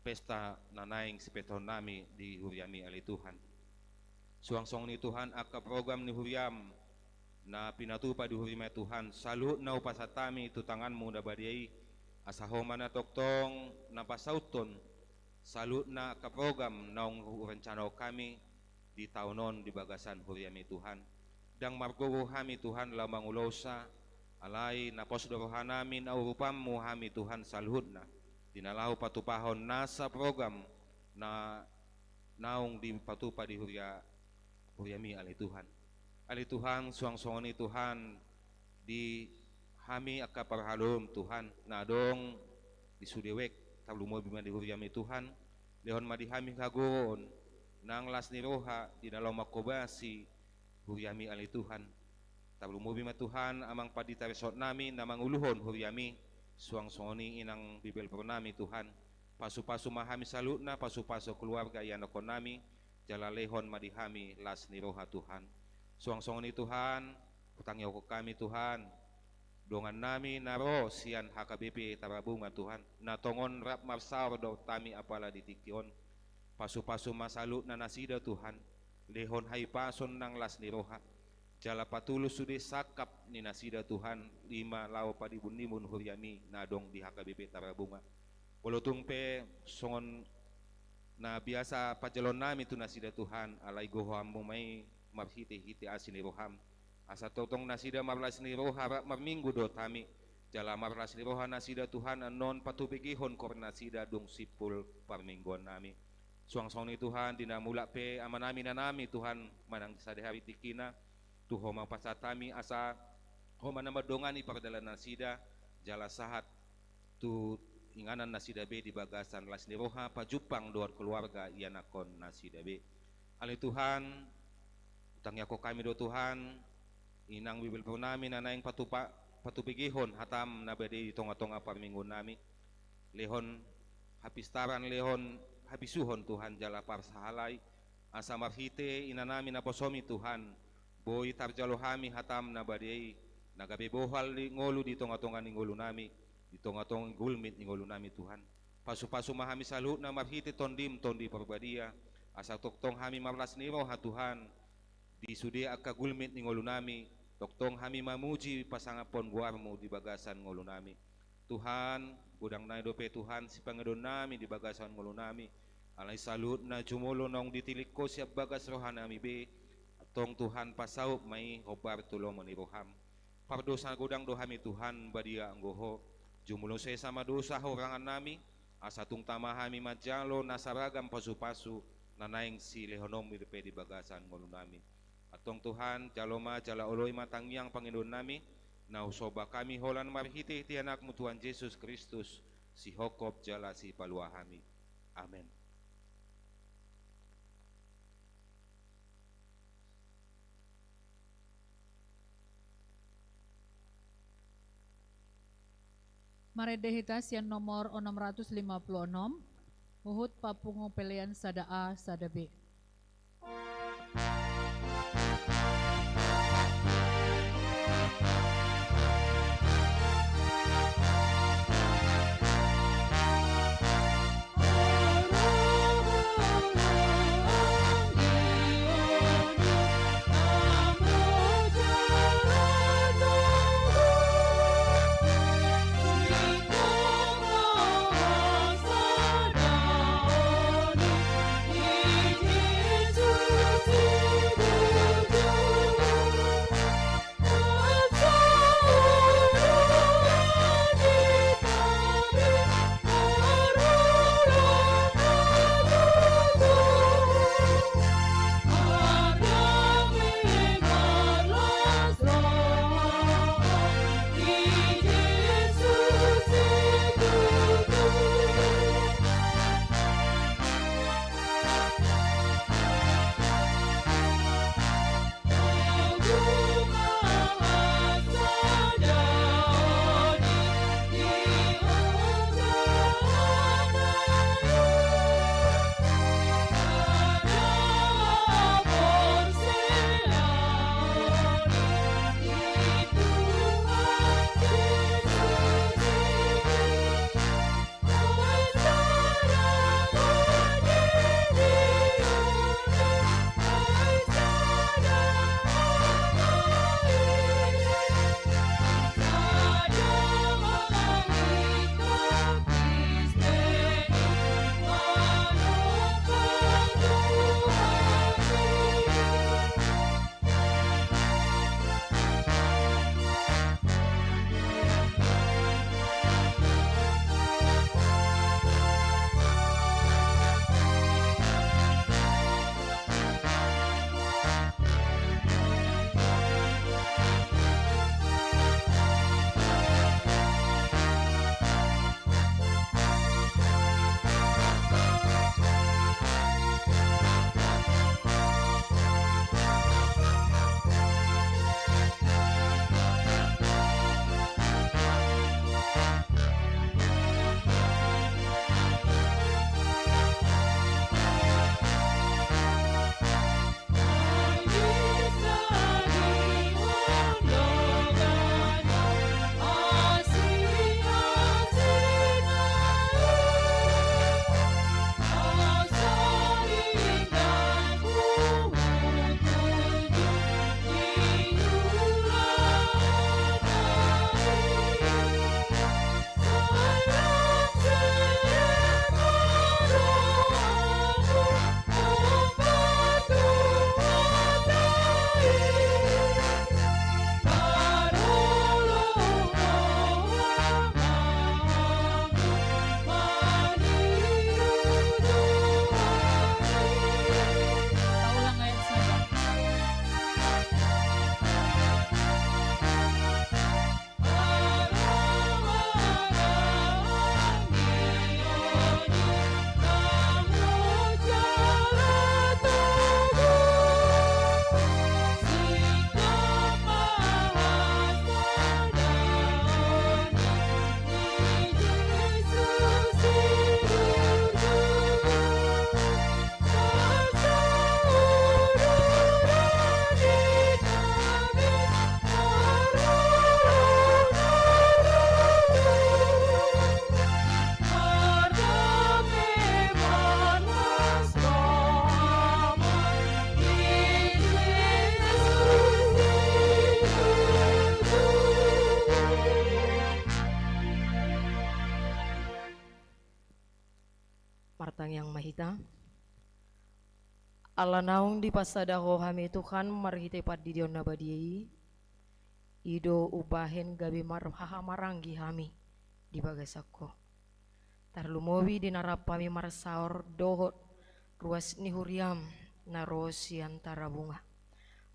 pesta nanaing sipeton nami di huriami ali Tuhan suang-song ni Tuhan aka program ni huriam na pinatupa di hurime Tuhan salut na upasatami itu tanganmu na badiai asahoman na toktong napasauton salut na kaprogram naong rencana kami di taunon di bagasan huriami Tuhan dang margogo hami Tuhan lamang ulosa alay naposdorohan namin aurupamu hami Tuhan saluhut na dinalau patupahon nasa program na naong di patupa di huriami ali Tuhan suang-suang ni Tuhan di kami aka parhalom Tuhan nadong disudewek talumo bima di huriami Tuhan lehon madihami kagoon nang las ni roha di dalam makobasi huriami ali Tuhan Tablumubi ma Tuhan amang padita resort nami na manguluhon huriami suang songoni inang bibel pro nami Tuhan. Pasu-pasu mahami salutna, pasu-pasu keluarga yang nakon nami, jalalehon madihami las ni roha Tuhan. Suang songoni Tuhan, utang ko kami Tuhan, dongan nami naro sian HKBP Tarabunga Tuhan, natongon rap marsaur do tami apala ditikion, pasu-pasu masalut na nasida Tuhan, lehon hai pason nang las ni roha, jala patulus sude sakap ni nasida Tuhan, 5 law padibun-nimun huryami nadong di HKBP Tarabunga. Walaupun pe songon na biasa pajalon nami tu nasida Tuhan, alai goham may marhiti-hiti asin ni roham. Asa totong nasida marlas ni roha marminggu do tami jala marlas ni roha nasida Tuhan anon patubigihon kor nasida dong sipul parmingguan nami suang-suang ni Tuhan dinamula pe amanami na nami Tuhan manang sadehari tikina tuho mapasatami asa ho manamadongan ipardala nasida jala sahat tu inganan nasida be di bagasan las ni roha pajupang doar keluarga ianakon nasida be ali Tuhan utangnya ko kami do Tuhan inang bibel po namin na naing patupigihon hatam na bade itong-atong aparminggon nami lehon hapistaran lehon habisuhon Tuhan jala par sahalay asa marhite ina namin na posomi Tuhan boy tarjalo hami hatam na bade nagabibohal li ngolu ditong-atongan ni ngolu nami ditong-atong gulmit ni ngolu nami Tuhan pasu-pasu mahami salut na marhite tondi perbadia asa toktong hami marlas niro ha Tuhan di sudi akka gulmit ni ngolu nami toktong hami mamuji pasangapon guarmu di bagasan ngolu nami Tuhan gudang na dope Tuhan si pangedon nami di bagasan ngolu nami alay salut na jumulo nong ditilik ko siya bagas rohan nami be atong Tuhan pasaup may hobar tulong ni roham pardosa gudang dohami Tuhan badia anggoho jumulo saya sama dosa horangan nami asa tung tamahami majalo nasaragam pasu-pasu nanaing si lehonom di bagasan ngolu nami atong Tuhan jaloma jala oloy matangyang Panginoon nami nausoba kami holan marhiti ti anakmu Tuhan Yesus Kristus si hokop jala si paluahami amen. Maredehitas yang nomor 656 Uhud Papungo Pelian Sada A Sada B. Jesus. Martang yang mahita. Allah naung di pasadaho hami Tuhan marhite di dion nabadiai. Ido ubahen gabi marhaha maranggi hami di bagasako. Tarlumowi di narapami marsaor dohot ruas ni huriam narosi antara bunga.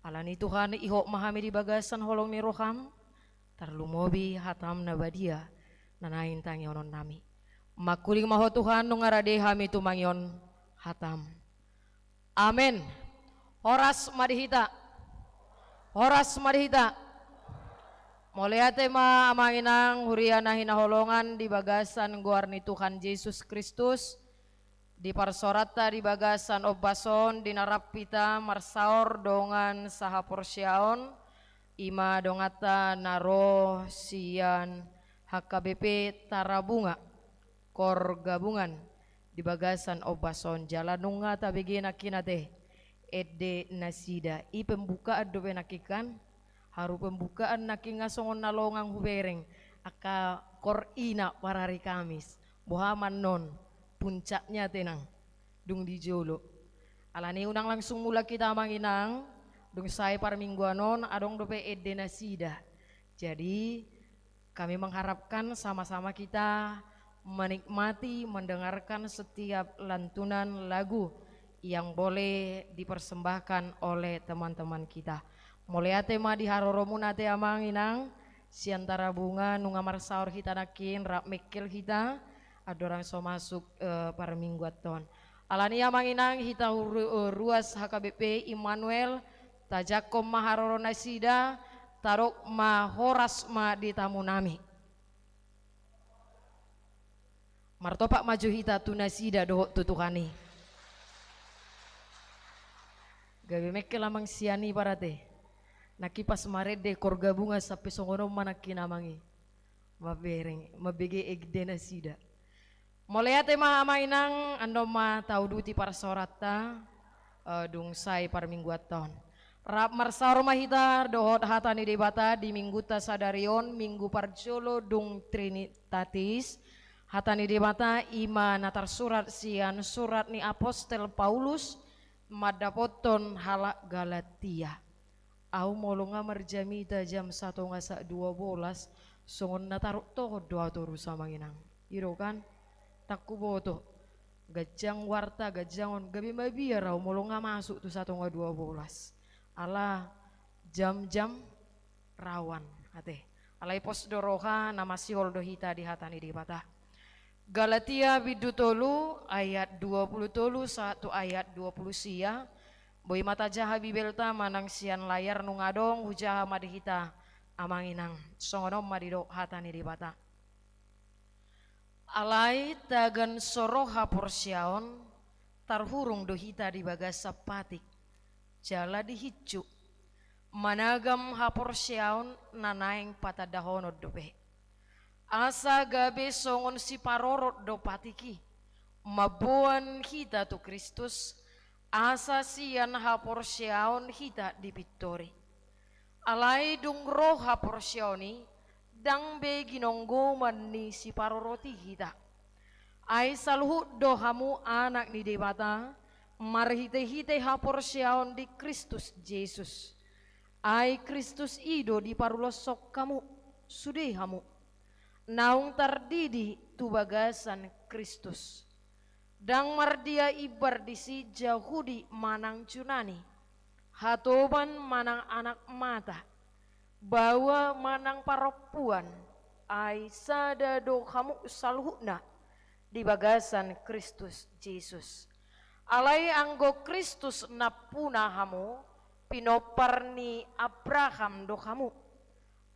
Alani Tuhan ihok mahami di bagasan holong ni roham. Tarlumobi hatam nabadia nanain tangyonon nami. Makuling maho Tuhan nungarade hami tumangyon hatam. Amin. Horas madihita. Horas madihita. Moleate ma amanginang huriana hinaholongan di bagasan guarni Tuhan Yesus Kristus. Di parsorata di bagasan obason di narapita marsaor dongan saha porsyaon. Ima dongata naro sian HKBP Tarabunga kor gabungan di bagasan obason jalanunga tabigina kinate ede nasida i pembukaan dobe nakikan haru pembukaan naki ngasongon nalongang hubereng aka kor ina parari Kamis bohaman non puncaknya tenang dung di jolo alani unang langsung mula kita manginang dung saya par mingguanon adong dope ede nasida. Jadi kami mengharapkan sama-sama kita menikmati mendengarkan setiap lantunan lagu yang boleh dipersembahkan oleh teman-teman kita. Mulai tema di haroromuna te amanginang siantara bunga nunga marsaur kita nakin rap mekil kita adorang so masuk para mingguaton. Alani amanginang kita ruas HKBP Immanuel tajakom maharoro nasida tarok ma horas ma di tamu nami. Martopak maju hita tunasida dohok tutukani. Gabi mekel amang siani parate. Nakipas marede korga bunga sampai songono manakin amangi. Mabege egde nasida. Moleate ma amainang ando ma tauduti para sorata dung sai par mingguaton. Rap marsaur mahita dohot hatani debata di mingguta sadarion minggu parjolo dung Trinitatis. Hatani debata ima natar surat sian surat ni apostel Paulus madapoton halak Galatia. Au molonga marjamita jam 1:12 songon nataruk to doa toru samanginang. Iro kan takku boto gajang warta gajangon gabi mabiar au molonga masuk tu 1:12. Ala jam-jam rawan ate. Alai pos doroha nama siol dohita di hatani debata. Galatia bidutolu ayat 20 tolu 1 ayat 20 sia. Boy mata jaha bibelta manang sian layar nungadong hujaha madihita amanginang songonom madido hatani dibata. Alai tagan soroha porsyaon tarhurung dohita di bagasa patik jala dihicu managam haporsyaon nanaeng patadahonod dope. Asa gabe songon si parorot do patiki mabuan hita tu Kristus asa sian haporsyaon hita di Victori. Alai dung roh haporsyoni dang be ginonggo manni si paroroti hita. Ai saluhu dohamu anak ni debata marhite-hite haporsyaon di Kristus Yesus. Ai Kristus ido di parulosok kamu sudehamu. Naung tardidi tu bagasan Kristus. Dang mardia ibar disi Yahudi manang Yunani. Hatoban manang anak mata. Bawa manang paropuan. Ai sada do kamu saluhna di bagasan Kristus Yesus. Alai anggo Kristus napuna hamu pinoparni Abraham do kamu.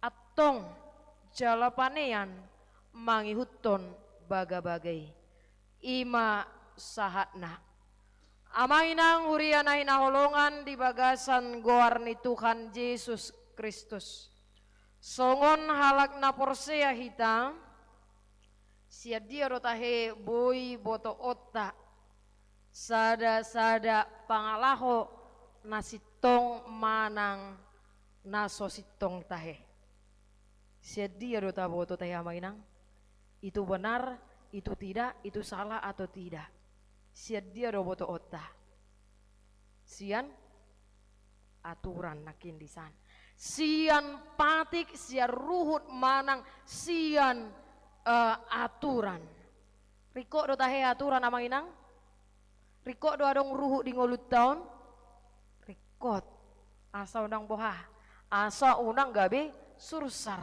Atong jalapanean mangihuton baga-bagai. Ima sahatna amainang huriana hinaholongan di bagasan goarni Tuhan Yesus Kristus songon halak na porsea hita sia dia rotahe boy boto otta sada pangalaho nasitong manang naso sitong tahe sia dia rota boto tahe amainang itu benar itu tidak, itu salah atau tidak. Sia dia do boto otta. Sian aturan nakin di sana. Sian patik, sian ruhut manang, sian aturan. Riko do tahe aturan amang inang? Riko do adong ruhut di ngolut tahun? Rikot. Asa unang boha. Asa unang gabe sursar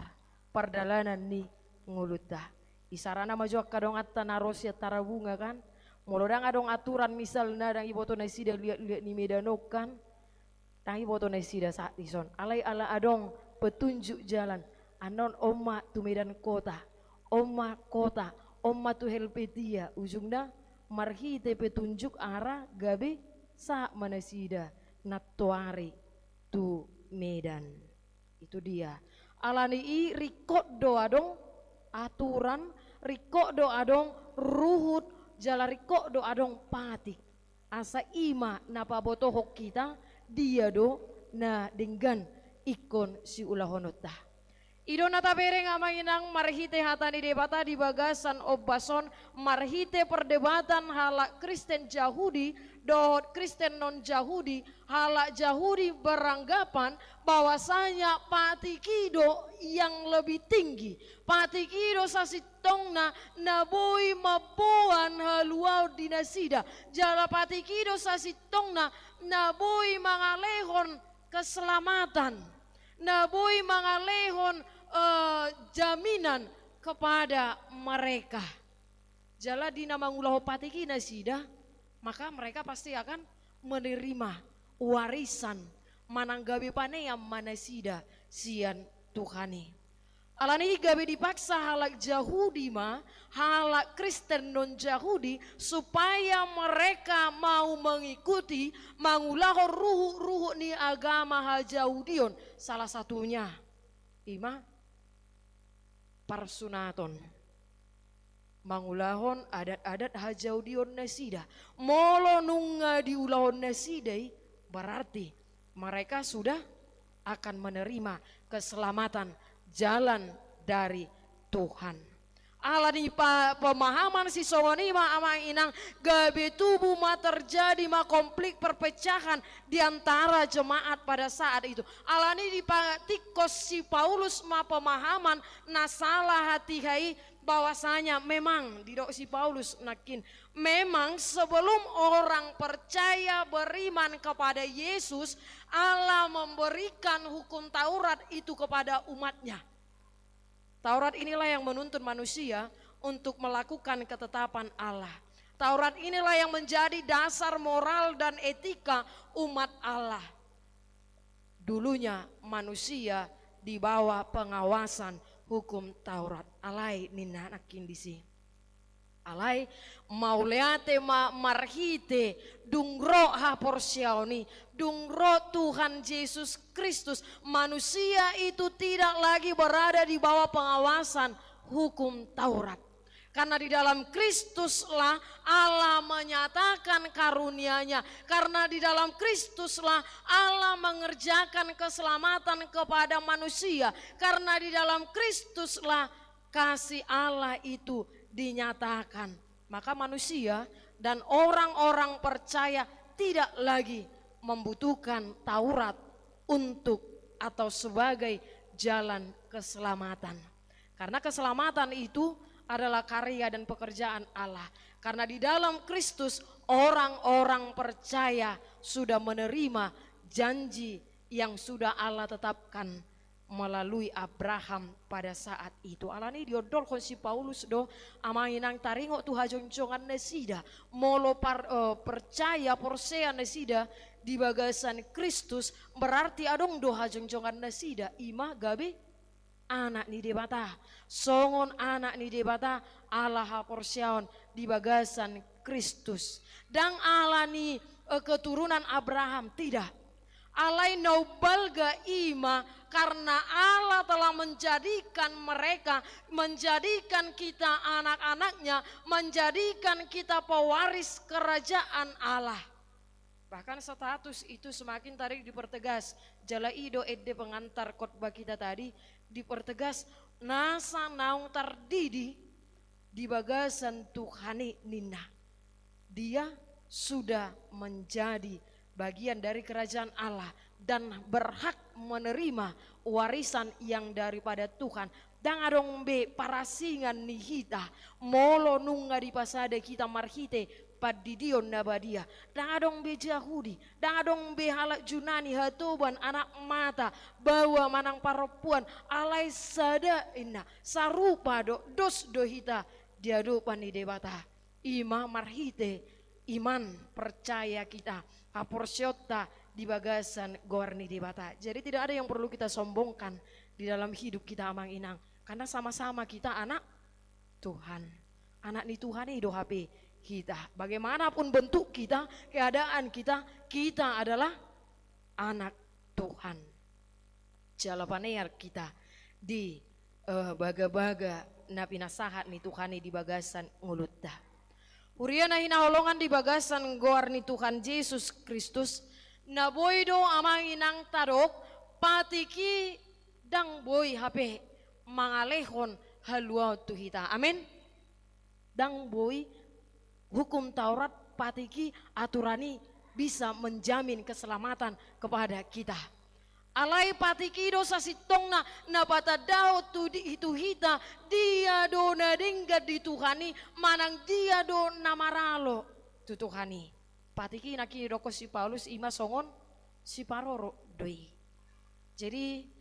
perdalanan ni nguluta. Isarana majuak kadong atta narosya tarabunga kan. Mulodang adong aturan misalnya dang iboto na sida lihat-lihat ni medanok kan. Dang iboto na sida saat ison. Alai ala adong petunjuk jalan. Anon omma tu medan kota. Omma kota. Omma tu helpetia. Ujungnya marhite petunjuk arah gabe sa mana sida natuari tu medan. Itu dia. Alani i rikot do adong aturan, rikok do adong ruhut, jala rikok do adong patik. Asa ima napa botohok kita, dia do na dengan ikon si ulahonota. Ido nata bereng amainang marhite hatani debata di bagasan obason marhite perdebatan halak Kristen Yahudi dohot Kristen non Yahudi halak Yahudi beranggapan bahwasanya patikido yang lebih tinggi patikido sasitongna naboi mabuan haluau dinasida jala patikido sasitongna naboi mangalehon keselamatan naboi mangalehon jaminan kepada mereka. Jala dina mangulahu patiki nasida, maka mereka pasti akan menerima warisan mananggabe paneyam manasida sian Tuhani. Alani gabe dipaksa halak Yahudi ma, halak Kristen non Yahudi supaya mereka mau mengikuti mangulahu ruhu ni agama hal Yahudion. Salah satunya ima parsunaton mangulahon adat-adat hajaudion nasida molo nunga diulahon nasidai berarti mereka sudah akan menerima keselamatan jalan dari Tuhan. Alani pemahaman si songoni ma amang inang gabe tubuh ma terjadi ma konflik perpecahan di antara jemaat pada saat itu. Alani di tikos si Paulus ma pemahaman nasalah hati hai bahwasanya memang didok si Paulus nakin memang sebelum orang percaya beriman kepada Yesus Allah memberikan hukum Taurat itu kepada umatnya. Taurat inilah yang menuntun manusia untuk melakukan ketetapan Allah. Taurat inilah yang menjadi dasar moral dan etika umat Allah. Dulunya manusia di bawah pengawasan hukum Taurat. Alai nina nakin disi. Alai mauleate ma marhite dungro ha porsiaoni dungro Tuhan Yesus Kristus manusia itu tidak lagi berada di bawah pengawasan hukum Taurat karena di dalam Kristuslah Allah menyatakan karunia-Nya karena di dalam Kristuslah Allah mengerjakan keselamatan kepada manusia karena di dalam Kristuslah kasih Allah itu dinyatakan, maka manusia dan orang-orang percaya tidak lagi membutuhkan Taurat untuk atau sebagai jalan keselamatan. Karena keselamatan itu adalah karya dan pekerjaan Allah. Karena di dalam Kristus orang-orang percaya sudah menerima janji yang sudah Allah tetapkan melalui Abraham pada saat itu. Alani diodol kon si Paulus do amainang taringo tu hajonjongan nesida molo percaya porsea nesida di bagasan Kristus berarti adong do hajonjongan nesida ima gabe anak ni debata songon anak ni debata Allah porseon di bagasan Kristus dan alani keturunan Abraham tidak alai naubalga ima karena Allah telah menjadikan mereka, menjadikan kita anak-anaknya, menjadikan kita pewaris kerajaan Allah. Bahkan status itu semakin tarik dipertegas. Jala ido edde pengantar khotbah kita tadi dipertegas nasa naung tardidi di bagasan Tuhani nina. dia sudah menjadi bagian dari kerajaan Allah dan berhak menerima warisan yang daripada Tuhan. Dan adong be parasingan ni hita molo nunga di pasade kita marhite padidion nabadia. Dan adong be Yahudi, dan adong be halak Junani hatoban anak mata bawa manang parapuan alai sada inna sarupa dos do hita dia do pani debata. Ima marhite iman percaya kita haporsyota di bagasan goarni debata. Jadi tidak ada yang perlu kita sombongkan di dalam hidup kita amang inang. Karena sama-sama kita anak Tuhan. Anak ni Tuhan itu HP kita. Bagaimanapun bentuk kita, keadaan kita, kita adalah anak Tuhan. Jalapanear kita di baga-baga napi nasahat ni Tuhan di bagasan ngulutta. Uriana hinaholongan di bagasan goar ni Tuhan Yesus Kristus. Naboido amang inang tarok patiki dang boy HP. Mangalehon halua tuhita. Amin. Dang boy hukum Taurat patiki aturani bisa menjamin keselamatan kepada kita. Alai patiki dosa sitongna napata dao tu itu hita dia do nadingga dituhani manang dia do namaralo tutuhani. Patiki naki doko si Paulus ima songon si paroro doi. Jadi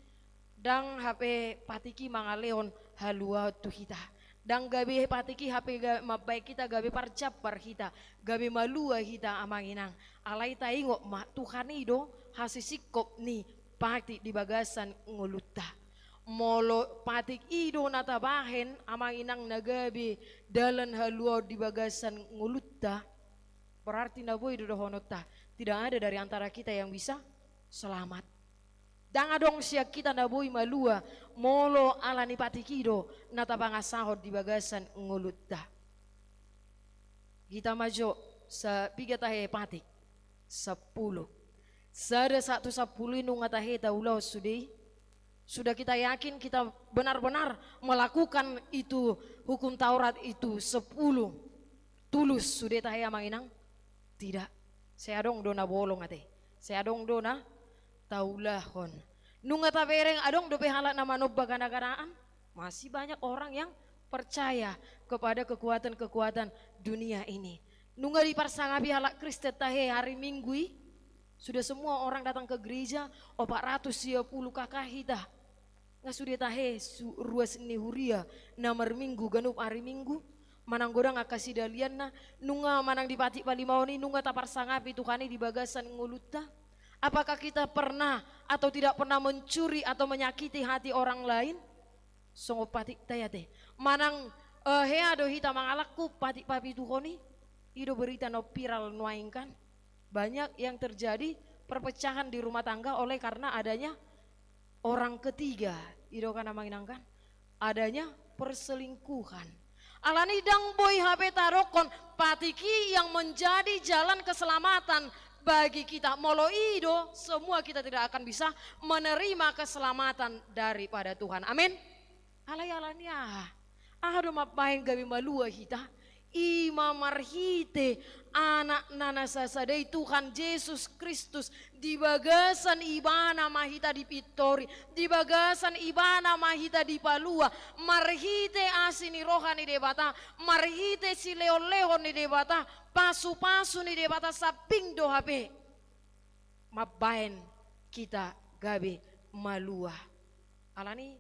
dang HP patiki mangaleon halua tu hita. Dang gabi patiki HP baik kita gabi parcap par hita. Gabi malua hita amanginang. Alai taingo ma Tuhan ido hasisikop ni pati di bagasan nguluta. Molo patik ido natabahen amanginang nagabi dalan halua di bagasan nguluta. Berarti naboy do honota. Tidak ada dari antara kita yang bisa selamat. Dan adong siak kita naboy malua molo alani patikido natabangasahod di bagasan ngulutta. Kita majo sa piga tahe patik 10. Sada 110 nung ngatahe taulau sudai. Sudah kita yakin kita benar-benar melakukan itu hukum Taurat itu 10. Tulus sudah tahe amanginang? Tidak. Saya dong dona bolong ate. Saya dong dona taulahon. Nunga tabereng adong dope halak nama nobba gana-ganaan. Masih banyak orang yang percaya kepada kekuatan-kekuatan dunia ini. Nunga di parsangabi halak Kristen tahe hari Minggu sudah semua orang datang ke gereja 410 kakak hita. Nggak sudah tahe ruas ini huria namar Minggu ganup hari Minggu. Manang godang akasi dalian na nunga manang dipati palimaoni nunga tapar sangapi Tuhani di bagasan nguluta. Apakah kita pernah atau tidak pernah mencuri atau menyakiti hati orang lain? Songo patik tayate. Manang hea do hita mangalakku patik papi Tuhoni. Ido berita no viral nuaingkan. Banyak yang terjadi perpecahan di rumah tangga oleh karena adanya orang ketiga. Ido kan manginangkan. Adanya perselingkuhan. Alani dang boy HP tarokon patiki yang menjadi jalan keselamatan bagi kita. Molo ido semua kita tidak akan bisa menerima keselamatan daripada Tuhan. Amin. Alay alania. Ahado mapahin gabi malua hita. Ima marhite anak nana sasadai Tuhan Yesus Kristus di bagasan ibana mahita di Pitori, di bagasan ibana mahita di Palua, marhite asini rohani debata, marhite si leo-leo ni debata, pasu-pasu ni debata saping do HP. Mabain kita gabe malua. Alani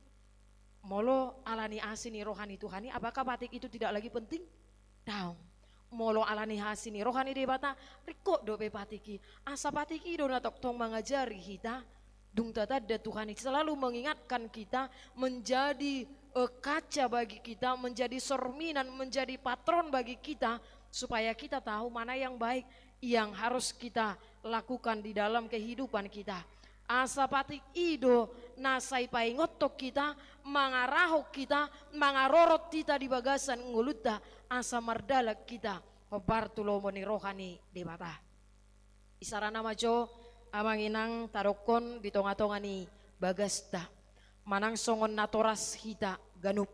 molo alani asini rohani Tuhani, apakah batik itu tidak lagi penting? Daung molo alani hasini rohani debata riko dope patiki asa patiki do natok tong mengajari kita dung tatadda Tuhan selalu mengingatkan kita menjadi kaca bagi kita, menjadi cerminan, menjadi patron bagi kita supaya kita tahu mana yang baik yang harus kita lakukan di dalam kehidupan kita. Asa patik ido nasai paingotok kita, mangarahok kita, mangarorot kita di bagasan nguluta, asa mardalak kita, hobartulomo ni rohani di mata. Isarana majo amang inang tarokon di tonga-tonga ni bagasta, manang songon natoras hita ganup.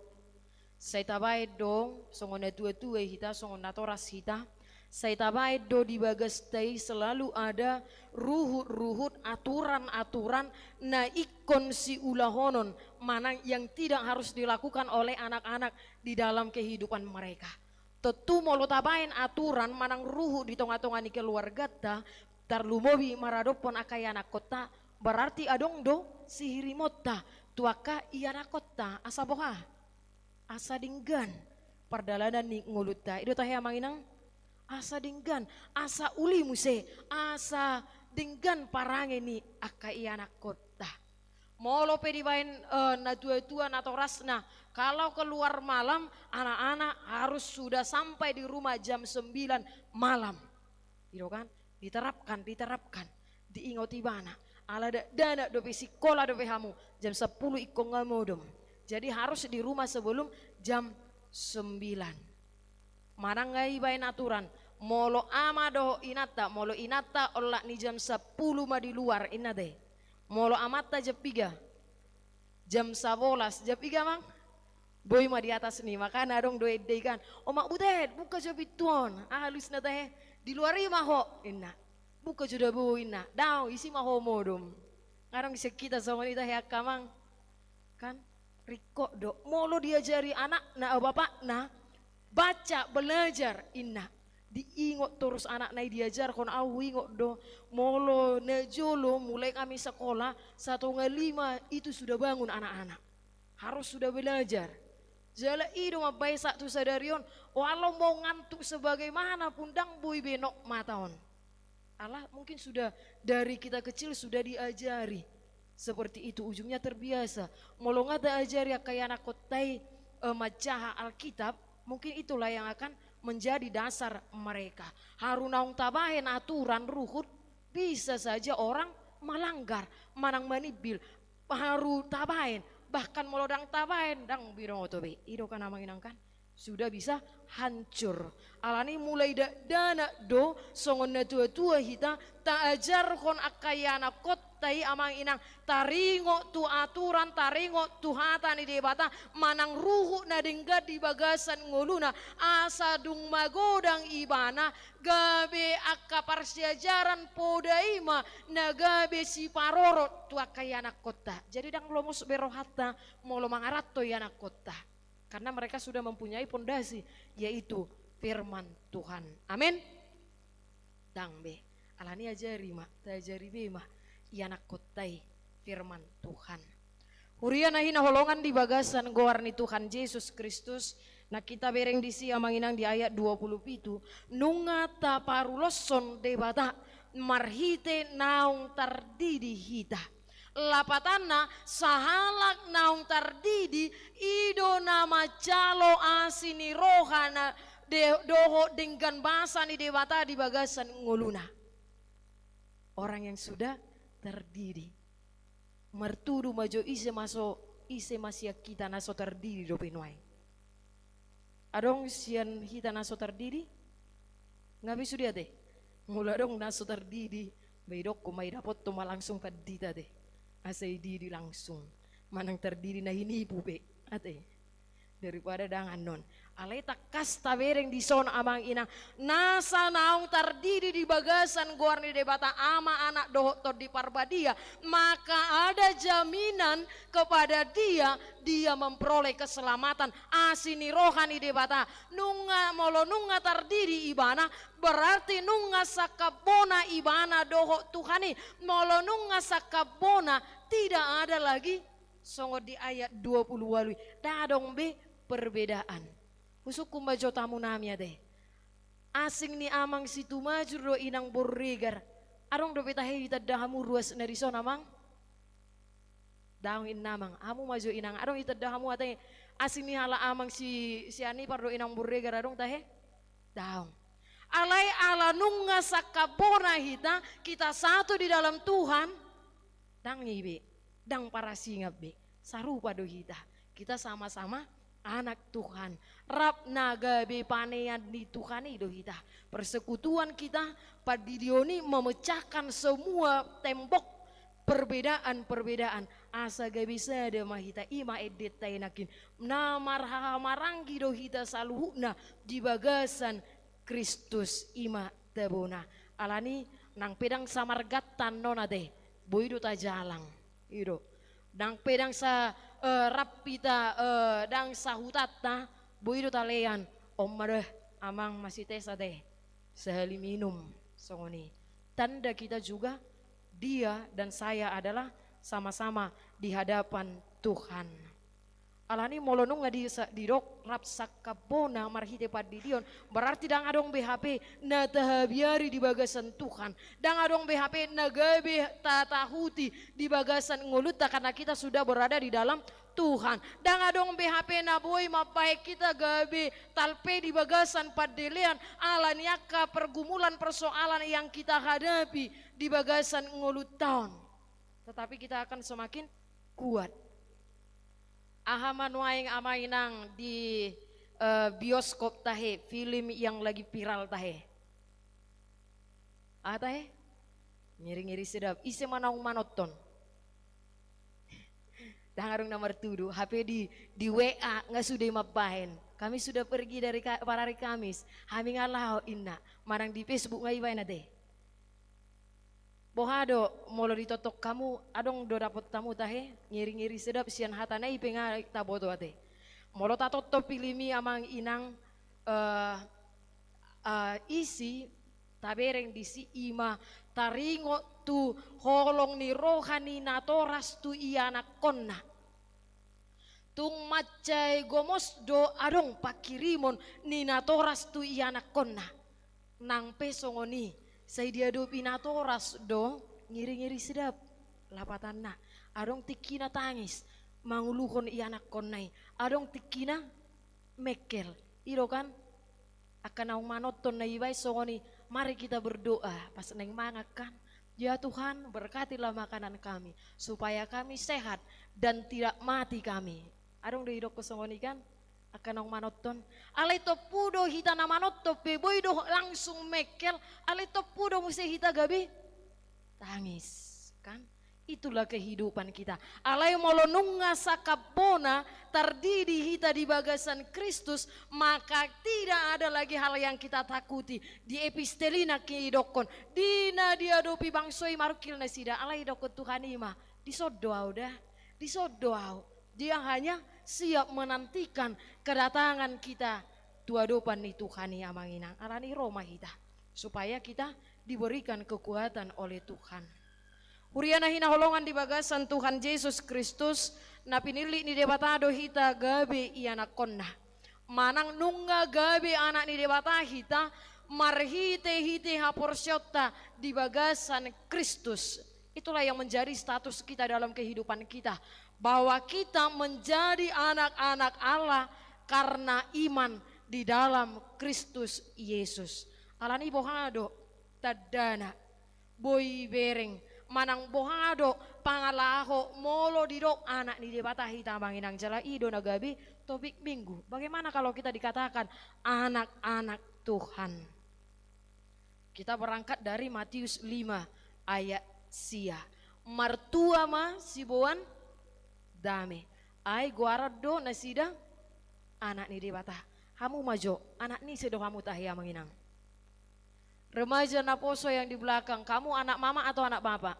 Saya tabai dong songon na tua-tua hita, songon natoras hita, Saya tabai do di bagas tai selalu ada ruhut-ruhut aturan-aturan na ikon si ulahonon mana yang tidak harus dilakukan oleh anak-anak di dalam kehidupan mereka. Tentu molo tabain aturan manang ruhut di tonga-tonga ni keluarga ta tarlumobi maradopon akai anak kota berarti adong do sihiri mota tuaka iya anak kota asa boha asa dinggan perdalanan ni nguluta itu tahe amanginang asa dinggan, asa uli muse, asa dinggan parange ni akai anak kota. Molo pedibain na tua-tua na torasna, kalau keluar malam anak-anak harus sudah sampai di rumah jam 9 malam. Gitu kan? Diterapkan. Diingoti bana. Ala dana dope sekolah dope hamu jam 10 iko ngamodom. Jadi harus di rumah sebelum jam 9. Marangai bain aturan molo ama doho inata olah ni jam 10 ma di luar inade molo amata jam 3 jam 11 jam 3 mang boy ma di atas nih makanya dong doe kan oh mak butet buka jam pituan halus na teh di luar ima ho inna buka juda bu inna daw isi ma ho modom ngarang kita sama ita ya kamang kan riko do molo diajari anak na bapak na baca belajar inna diingot terus anak nai diajar kon ingot do molo nejolo mulai kami sekolah 1:05 itu sudah bangun anak-anak harus sudah belajar jala ido mabai satu sadarion walau mau ngantuk sebagaimanapun dang bui benok mataon Allah mungkin sudah dari kita kecil sudah diajari seperti itu ujungnya terbiasa molo ngata ajari kayak anak kotai macaha Alkitab mungkin itulah yang akan menjadi dasar mereka. Harunaung tabahen aturan ruhut bisa saja orang melanggar, manang manibil. Haru tabahen bahkan melodang tabahen dang birong otobe. Ido kan namang inang kan sudah bisa hancur. Alani mulai dana do songon na tua-tua hita ta ajar kon akayana kotai amang inang taringo tu aturan taringo tu hata ni debata manang ruhu na dengga di bagasan nguluna asa dung magodang ibana gabe akka parsiajaran podaima na gabe si parorot tu akayana kota. Jadi dang lomos berohata molo mangaratto yana kota. Karena mereka sudah mempunyai pondasi yaitu firman Tuhan. Amin. Dang be, alani ajari ma, tajari be ma, ianak kotai firman Tuhan. Hurian hina holongan di bagasan goarni Tuhan Yesus Kristus. Nah kita bereng di sia manginang di ayat 27. Nungata paruloson debata marhite naung tardidi hita. Lapatana sahalak naung tardidi ido nama calo asini rohana doho dengan bahasa ni dewata di bagasan nguluna. Orang yang sudah terdiri mertudu majo ise masia kita naso terdiri do penuai. Adong sian kita naso terdiri ngabi sudia deh mula dong naso terdiri beidok kumai dapot tuma langsung kadita deh. Asai diri langsung manang terdiri nah ini pube ate daripada dangan non alai takas tabereng di son amang ina nasa naung terdiri di bagasan goarni debata ama anak dohot di parbadia maka ada jaminan kepada dia memperoleh keselamatan asini rohani debata nunga molo nunga terdiri ibana berarti nunga sakabona ibana dohot Tuhani molo nunga sakabona tidak ada lagi songo di ayat 20 walui dadong be perbedaan usuk kumbajo tamu namanya deh asing ni amang situ maju do inang borregar arong do betahe itadahamu ruas narison amang daung in namang amu maju inang arong itadahamu atay asing ni hala amang si ani pardo inang borregar arong tahe daung alai ala nunga sakabona kita satu di dalam Tuhan dang ibe dang para singap be sarupa do kita sama-sama anak Tuhan rap naga be panean di Tuhan itu kita persekutuan kita padidioni memecahkan semua tembok perbedaan asa gak bisa ada mahita ima edet tainakin namar hamaranggi do hita saluhuna di bagasan Kristus ima tebona. Alani nang pedang samargatan nona de. Boido ta jalang. Ido. Nang pedang sa rapita dang sa hutata. Boido ta lean. Omare amang masih tesa de. Sehali minum. Songoni. Tanda kita juga dia dan saya adalah sama-sama di hadapan Tuhan. Alani molonong nga di rok rap sakabona marhite padidion berarti dang adong BHP na tahabiari di bagasan Tuhan, dang adong BHP na gabe tatahuti di bagasan nguluta karena kita sudah berada di dalam Tuhan, dang adong BHP na boy mapai kita gabe talpe di bagasan padelean alaniaka pergumulan persoalan yang kita hadapi di bagasan ngulutan, tetapi kita akan semakin kuat. Ahaman waing amainang di bioskop tahe, film yang lagi viral tahe. Tahe? Ngiri-ngiri sedap, isi manaung manoton. Dangarung nomor tuduh, HP di WA nggak sudah mapahin. Kami sudah pergi dari hari Kamis, kami ngalah inna, marang di Facebook nggak ibain deh. Bohado molo ditotok kamu adong do dapot tamu tahe ngiri-ngiri sedap sian hatana ipenga taboto ate molo tatoto pilimi amang inang isi tabereng disi ima taringo tu holong ni rohani natoras tu iana konna tung macai gomos do adong pakirimon ni natoras tu iana konna nang pesongoni saya dia do pinatoras do ngiri-ngiri sedap lapatana adong tikina tangis manguluhon ianak konai adong tikina mekel iro kan akan naung manoton na ibai songoni mari kita berdoa pas neng mangakan ya Tuhan berkatilah makanan kami supaya kami sehat dan tidak mati kami adong do idok songoni kan akan naung manoton alay to pudo hita na manotto pe boy do langsung mekel alay to pudo musi hita gabi tangis kan itulah kehidupan kita alay molonunga sakabona tardidi hita di bagasan Kristus maka tidak ada lagi hal yang kita takuti di epistelina keidokon dina dia dopi bangsoi marukil na sida alay dokon Tuhan ima disodoau dah disodoau dia hanya siap menantikan kedatangan kita tuadopan ni Tuhan ni amanginang alani Roma kita supaya kita diberikan kekuatan oleh Tuhan. Huriana hina holongan di bagasan Tuhan Yesus Kristus na pinili ni debatado hita gabe iana konna manang nunga gabe anak ni debata hita marhite hite haporsyota di bagasan Kristus. Itulah yang menjadi status kita dalam kehidupan kita bahwa kita menjadi anak-anak Allah karena iman di dalam Kristus Yesus. Alani bohado tadana boy bereng manang bohado pangalaho molo didok anak ni debata hita manginang jala ido nagabi topik minggu. Bagaimana kalau kita dikatakan anak-anak Tuhan? Kita berangkat dari Matius 5 ayat sia. Martua ma sibuan dame. Ai guarado nasida anak ni debata. Kamu majo anak ni sedo kamu tahia menginang. Remaja naposo yang di belakang, kamu anak mama atau anak bapak?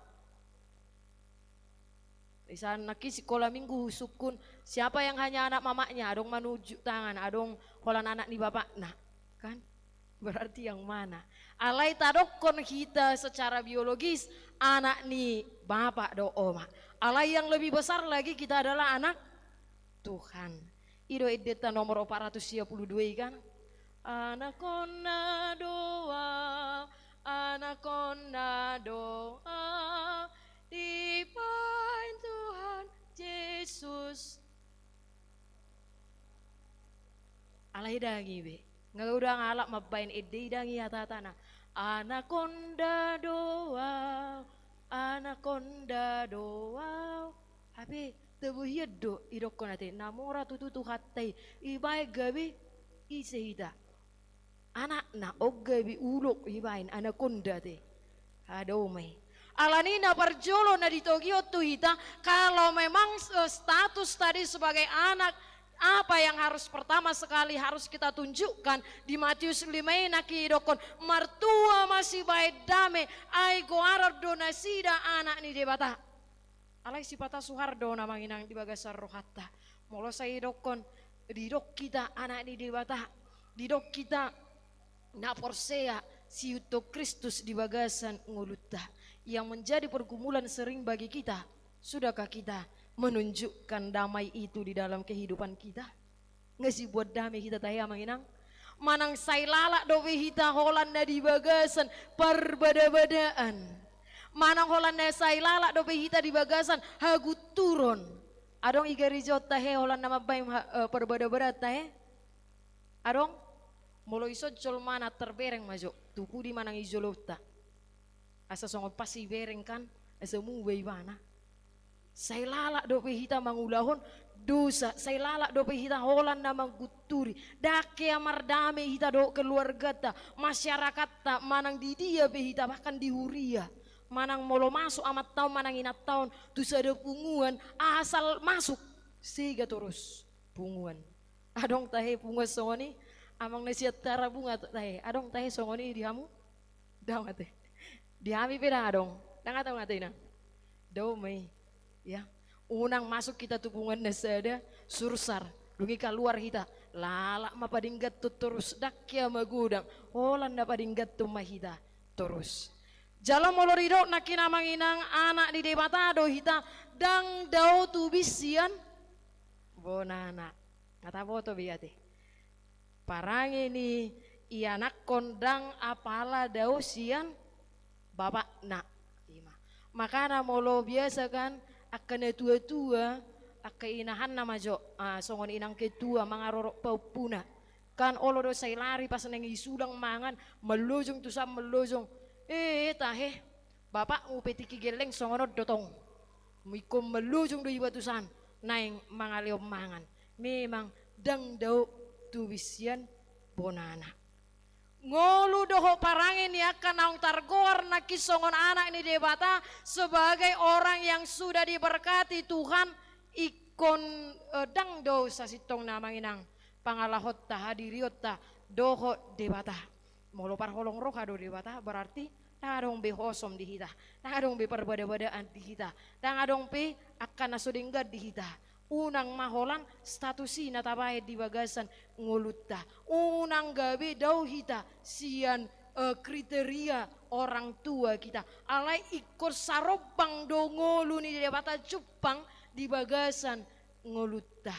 Di sana sekolah minggu sukun, siapa yang hanya anak mamanya? Adong manuju tangan, adong kolan anak ni bapak. Nah, kan? Berarti yang mana? Alai tadokon kita secara biologis anak ni bapak do oma. Alai yang lebih besar lagi kita adalah anak Tuhan. Ido edeta nomor 422 kan? Anaconda doa dipain Tuhan Yesus. Alai dangi be, nggak udah ngalak mabain ide dangi hatatana. Anaconda doa, tapi tebu hido idokon ate namora tutu hatai ibai gabi isehida. Anak na oggabi ulok hibain anaconda te adomai alanina parjolo na ditogio tu hita kalau memang status tadi sebagai anak Apa yang harus pertama sekali harus kita tunjukkan di Matius 5 nakidokon martua masih baik damai ai goarar donasida anak ni debata. Alai sipata Suhardo namang inang di bagasar rohata. Molo saya dokon didok kita anak ni debata. Didok kita na porsea si Yuto Kristus di bagasan ngulutta yang menjadi pergumulan sering bagi kita. Sudahkah kita menunjukkan damai itu di dalam kehidupan kita? Nggak sih buat damai kita taya manginang? Manang say lalak dobe hita Holanda di bagasan perbeda-bedaan. Manang Holanda say lalak dobe hita di bagasan hagu turun. Adong igarijot tahe Holanda mabay perbeda-beda tahe. Adong molo iso jol mana terbereng majo. Tuku di manang izolota. Asa songon pasi bereng kan. Asa muway mana. Saya lalak dope hita mangulahon dosa. Saya lalak dope hita Holland na mangguturi. Dake amardame hita do keluarga ta. Masyarakat ta manang di dia be hita bahkan di huria. Manang molo masuk amat tahun manang inat tahun. Terus ada punguan asal masuk. Sega terus punguan. Adong tahe punguan songoni. Amang nasihat tara bunga tahe. Adong tahe songoni dihamu. Daw ngate. Dihami pedang adong. Dang atau ngate na. Daw may. Ya, unang masuk kita tupungan nasada sursar dungi keluar kita lalak mapadinggat tu terus dakya magudang holan na padinggat tu mahita terus jalan molorido nakina manginang anak di debatado hita dang daw tubisian bonana kata foto biate parang ini ianak kondang apala daw sian bapak nak makana molo biasa kan akan tua-tua akan inahan nama jo songon inang ketua mangarorok paupuna kan olo do say lari pas nang isulang mangan melojong tu sam melojong tahe bapak upetiki geleng songonod dotong mikom melojong do ibatusan naing mangaliom mangan memang dang daw tubisian bonana ngolu doho parangin ya naung targoar na kisongon anak ini debata sebagai orang yang sudah diberkati Tuhan ikon dang do sasitong namang inang pangalahot ta hadiriot ta doho debata molo parholong roh do debata berarti tadong be hosom di hita tadong be perbeda-bedaan di hita tadong be akan nasudinggad di hita unang maholan statusi natabahe di bagasan ngulutta unang gabi daw hita sian kriteria orang tua kita alai ikut sarobang do ngolu ni debata cupang di bagasan ngulutta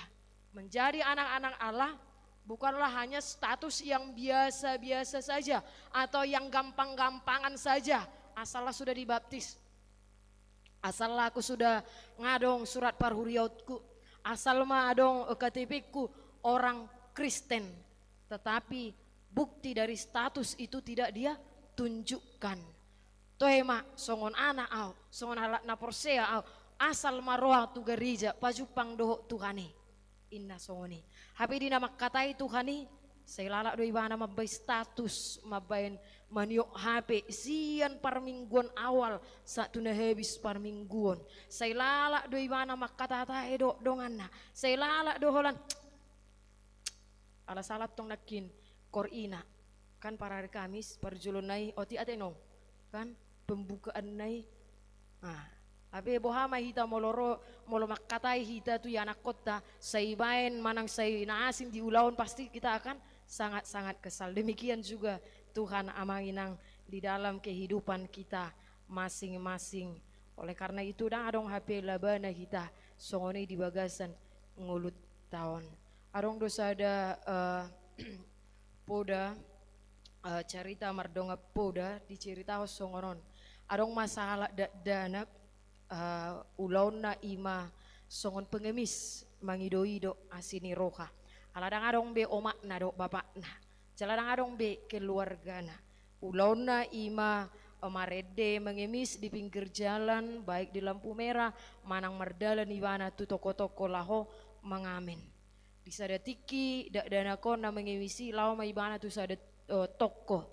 menjadi anak-anak Allah bukanlah hanya status yang biasa-biasa saja atau yang gampang-gampangan saja asallah sudah dibaptis asallah aku sudah ngadong surat parhuriautku asal mah adong KTP-ku orang Kristen tetapi bukti dari status itu tidak dia tunjukkan tohema songon anak au songon halak na porsea au asal maroa tu gereja pajupang doho Tuhani inna songoni hapi di nama katai Tuhani saya lalak doi bana mabay status mabayan maniok HP sian parmingguan awal satu na habis parmingguan saya lalak doi bana makatata edo donganna saya lalak doholan ala salat tong nakin korina kan para hari Kamis parjulun nai oti atenong kan pembukaan nai abe bohama hita molo makatai hita tu ya anak kota saya bain manang saya naasin di ulawan pasti kita akan sangat-sangat kesal. Demikian juga Tuhan amanginang di dalam kehidupan kita masing-masing. Oleh karena itu dang adong HP labana kita songoni di bagasan ngulut tahun. Adong dosa ada poda cerita mardonga poda dicerita songonon. Adong masalah dana ulaun na ima songon pengemis mangido-ido asini roha. Aladang adong be omak na do bapak na. Jaladang adong be keluarga na. Ulaun na ima marede mengemis di pinggir jalan baik di lampu merah manang mardalan ibana tu toko-toko laho mengamen. Di sada tiki dak dana kona mengemisi laho maibana tu sada toko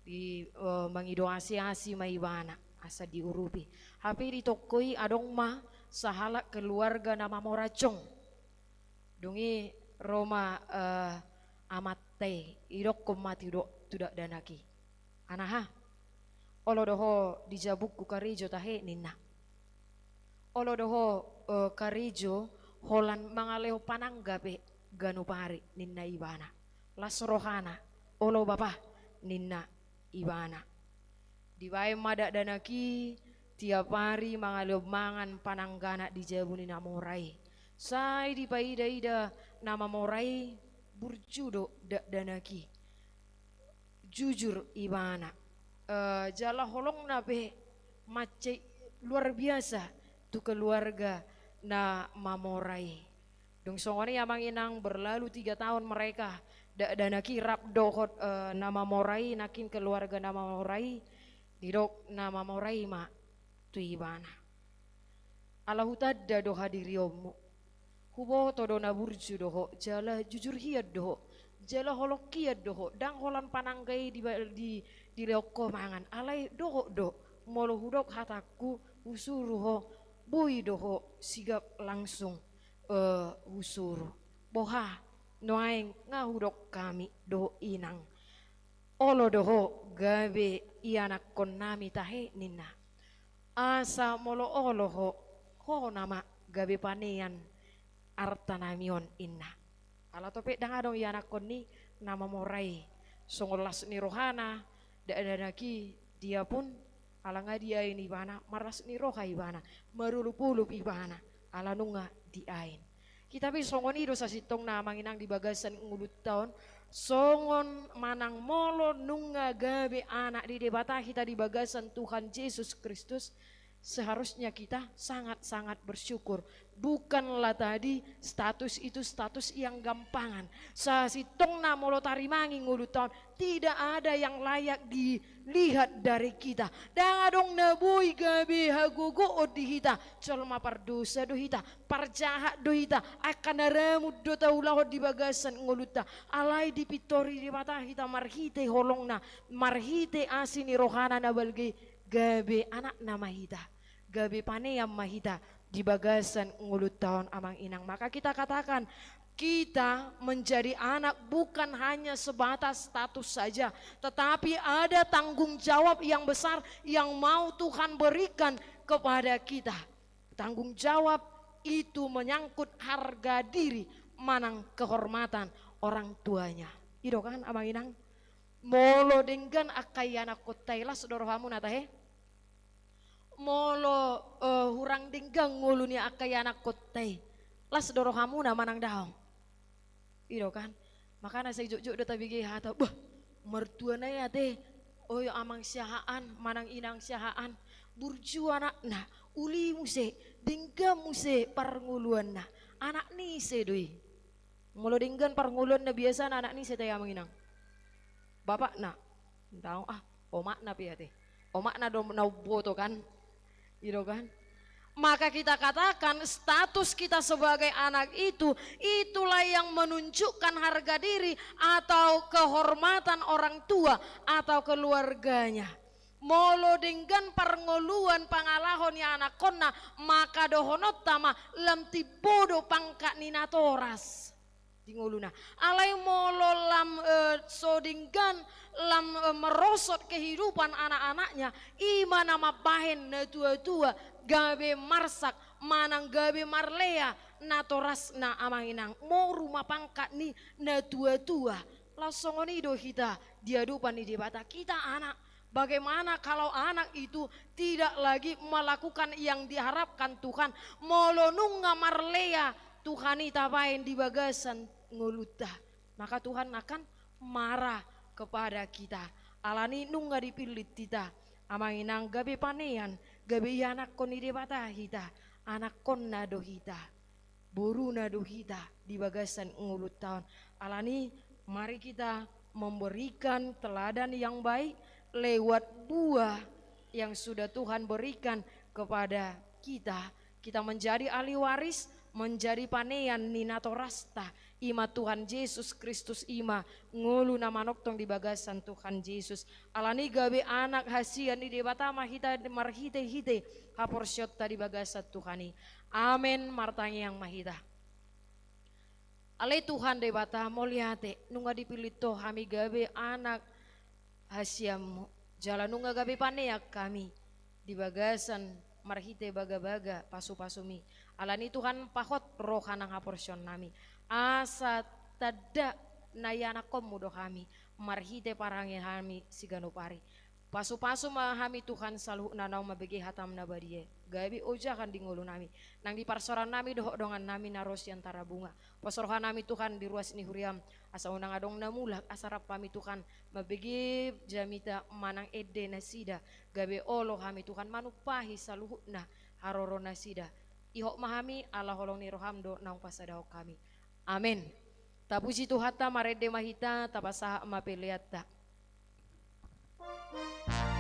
di mangido asi-asi maibana asa diurupi. Hapi di tokoi adong ma sahala keluarga nama moracong. Dungi Roma amate idok komati dok tudak danaki. Anaha olo doho dijabuk ku karijo tahe ninna. Olo doho karijo holan mangaleho pananggape ganu pari ninna ibana. Las rohana olo bapa ninna ibana. Diwae madak danaki tiap hari mangaleo mangan pananggana di jabuni namorai. Sai di paida-ida nama morai burjudo danaki. Jujur ibana. Jala holong nabe mace luar biasa tu keluarga na mamorai. Dong songoni amang inang berlalu 3 tahun mereka danaki rap dohot nama morai nakin keluarga nama morai didok nama morai ma tu ibana. Alahutadda doha diriomu. Hubo todo na burju doho jala jujur hiad doho jala holok kiad doho dang holan pananggai di leoko mangan alai doho do molo hudok hataku usuruho bui doho sigap langsung usuru boha noaeng ngahudok kami doho inang olo doho gabe ianak kon nami tahe nina asa molo olo ho nama gabe panean artanamion inna ala tope dangadong ianak kon ni nama morai songolas ni rohana danaki dia pun ala dia ini ibana maras ni roha ibana marulupulup ibana ala nunga diain kita pi songon ido sasitong na manginang di bagasan ngulut taon songon manang molo nunga gabe anak di debata kita di bagasan Tuhan Yesus Kristus seharusnya kita sangat-sangat bersyukur. Bukanlah tadi status itu status yang gampangan. Sasitong na molo tarimangi ngulut tahun tidak ada yang layak dilihat dari kita. Dangadong nabui gabe hagogo dihita colma pardosa dohita parjahat dohita akan naramud do taulah di bagasan nguluta alai di pitori di mata kita marhite holongna marhite asini rohana nabalge gabe anak nama hita gabe paneam mahita di bagasan ngulut tahun amang inang. Maka kita katakan kita menjadi anak bukan hanya sebatas status saja, tetapi ada tanggung jawab yang besar yang mau Tuhan berikan kepada kita. Tanggung jawab itu menyangkut harga diri manang kehormatan orang tuanya. Ido kan amang inang molo dengan akayana kotaila sodorohamu natahe molo hurang dinggang nguluni akayana kotai las dorohamu na manang daong ido kan makana saya juk do tabigi hata bah mertua na ya teh oyo amang syahaan manang inang syahaan burju anak na uli muse dinggam muse parnguluan na anak ni se doi molo dinggan parnguluan na biasa na anak ni se teh amang inang bapak na tahu omak na piate omak na do na boto kan gitu kan maka kita katakan status kita sebagai anak itu itulah yang menunjukkan harga diri atau kehormatan orang tua atau keluarganya. Molo dengan parngoluan pangalahon ya anak konna maka dohonot tama lam tibodo pangkat ninatoras dinguluna alai molo lam sodinggan lam merosot kehidupan anak-anaknya ima nama bahen na tua-tua gabe marsak manang gabe marlea natoras na amanginang mau rumah pangkat ni na tua-tua langsung do kita diadupan di debata kita anak. Bagaimana kalau anak itu tidak lagi melakukan yang diharapkan Tuhan molo nunga marlea Tuhan itapain di bagasan nguluta maka Tuhan akan marah kepada kita alani nunga dipilih kita amanginang gabe panean gabe anak kon di debata kita anak kon nado hita buru nado hita di bagasan ngulut tahun alani mari kita memberikan teladan yang baik lewat buah yang sudah Tuhan berikan kepada kita kita menjadi ahli waris menjadi panean ninatorasta ima Tuhan Yesus Kristus ima ngulu nama noktong di bagasan Tuhan Yesus alani gabe anak hasian di debata mahita marhite hite haporsyot tadi bagasan Tuhani amin martanya yang mahita Alay Tuhan de bata moliate nunga dipilih to kami gabe anak hasiamu. Jalan nunga gabe paneak kami di bagasan marhite baga-baga pasu-pasumi. Alani Tuhan pahot roh kanang haporsion nami. Asa tada nayana komudo kami marhite parangi kami sigano pari. Pasu-pasu mahami Tuhan saluh nanau mabegi hatam nabadie. Gabi ojakan di ngulu nami. Nang di parsoran nami dohok dongan nami naros antara bunga. Pasorohan nami Tuhan di ruas ini huriam. Asa unang adong namulak asarap kami Tuhan. Mabegi jamita manang ede nasida. Gabi olo kami Tuhan manupahi saluh na haroro nasida. Ihok mahami Allah holong ni rohamdo nang pasadao kami. Amin. Tapuji Tuhata marede mahita tapasaha mapeliata. Kristus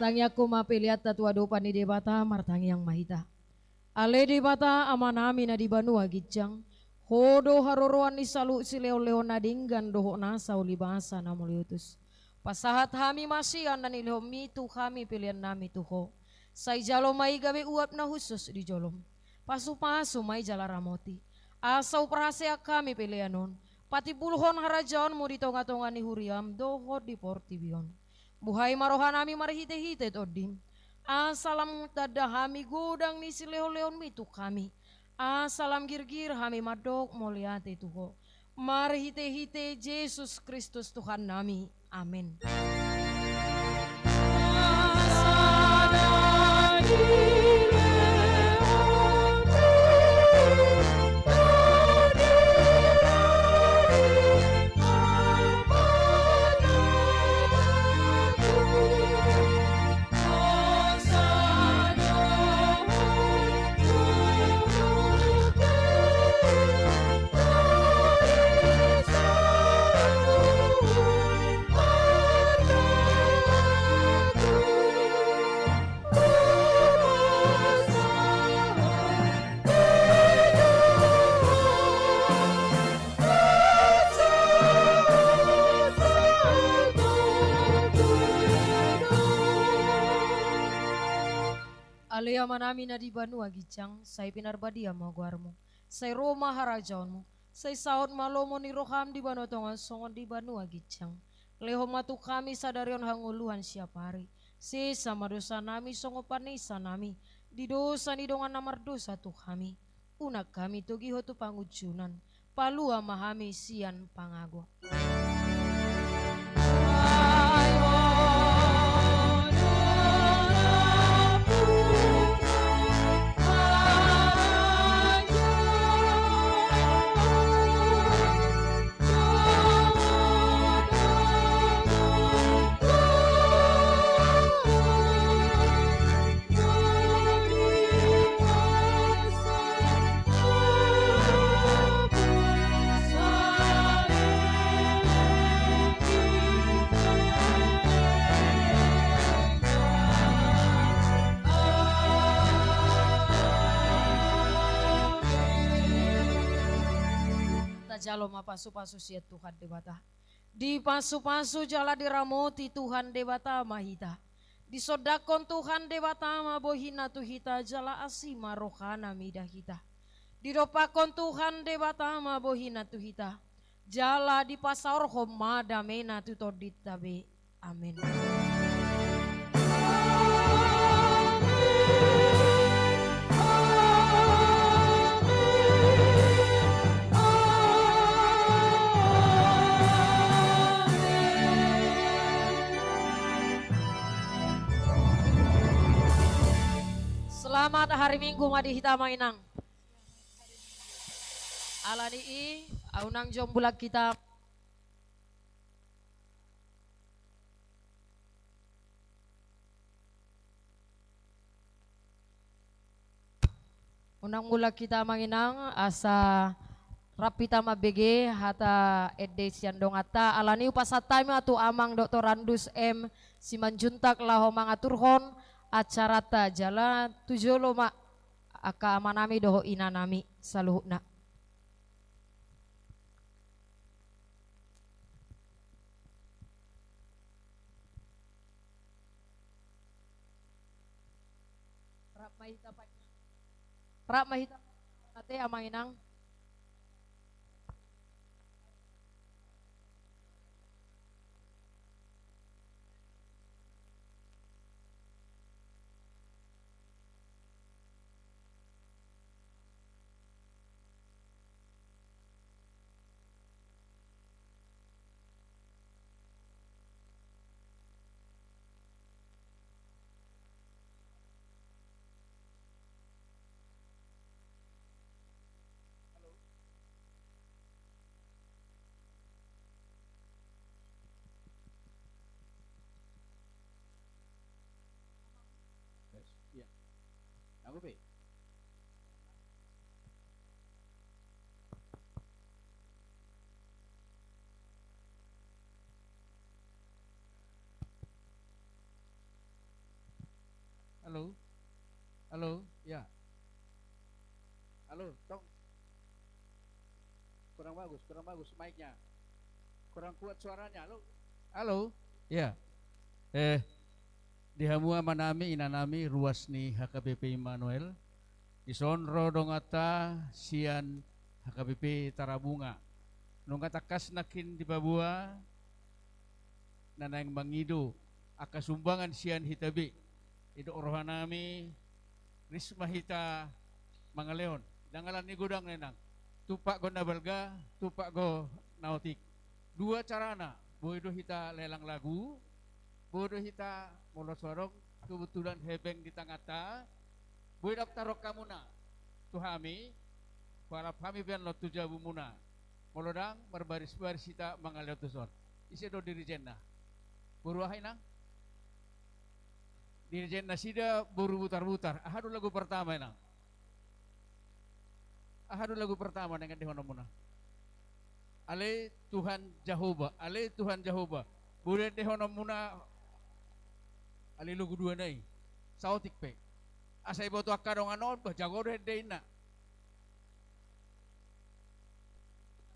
martangi aku mapeliat tatua dopa ni debata martangi yang mahita. Ale debata amanami na di banua gijang. Hodo haroroan ni salu si leo na dinggan doho nasa ulibasa na muliutus. Pasahat hami masian na nilihom mitu kami pilihan nami tuho. Say jalo may gabi uap na husus di jolom. Pasu-pasu may jalaramoti. Asaw prasea kami pilihanon. Pati bulhon harajaon mo di tonga-tonga ni huriam doho di portibion. Buhay marohan nami marhite-hite odim. Asalam tadahami gudang ni sileo-leon mitu kami. Asalam girgir hami madok moliate tuho. Marhite-hite Yesus Kristus Tuhan nami. Amin. Alea manami na di banua gicang, say pinarbadia mo guarmo, say Roma harajaonmo, say saot malomo ni roham di banotongan songon di banua gicang. Leho matu kami sadarion hanguluhan siapari, si sama dosa nami songo panisa nami, di dosa ni dongan namar dosa tu kami, unak kami tugiho tu pangujunan, palua mahami sian pangago. Jalo mapasu-pasu siat Tuhan debata. Di pasu-pasu jala diramoti Tuhan debata mahita. Di sodakon Tuhan debata mabohina tuhita jala asima rohana midahita. Di dopakon Tuhan debata mabohina tuhita. Jala di pasar homada mena tutoditabe. Amin. Selamat hari Minggu madi hita mainang. Alani i aunang jom bulak kita. Unang bulak kita manginang asa rapita mabege hata ede siandong ata alani upasatime atu amang Dr. Randus M Simanjuntak laho mangaturhon acarata jala tujolo ma aka amanami doho inanami saluhna. Rap mahita ate amanginang. Aku be. Halo? Halo? Ya. Halo, tong. Kurang bagus mic-nya. Kurang kuat suaranya. Halo? Halo? Ya. Dihamua manami inanami ruasni HKBP Immanuel. Disonro dongata sian HKBP Tarabunga. Nung katakas nakin di Babua nanang mangido akasumbangan sian hitabi. Ido rohanami Risma hita Mangaleon. Dangalan ni gudang nenang. Tupak go nabalga, tupak go nautik. Dua carana, bodo hita lelang lagu, bodo hita molot sorong, kebetulan hebeng di tangata, bodo tarok kamuna. Tuhami, para kami bian lo tujabu muna. Molodang berbaris-baris hita Mangaleon tuson. Isi do dirijenna. Buruahay nang? Dirijenna sida buru butar-butar. Ahadu lagu pertama nang. Ahadu lagu pertama dengan dihono muna. Ale Tuhan Jehovah, ale Tuhan Jehovah. Bude dihono muna. Ale lagu dua nai. Sautik pe. Asai boto akadong anon bah jago de deina.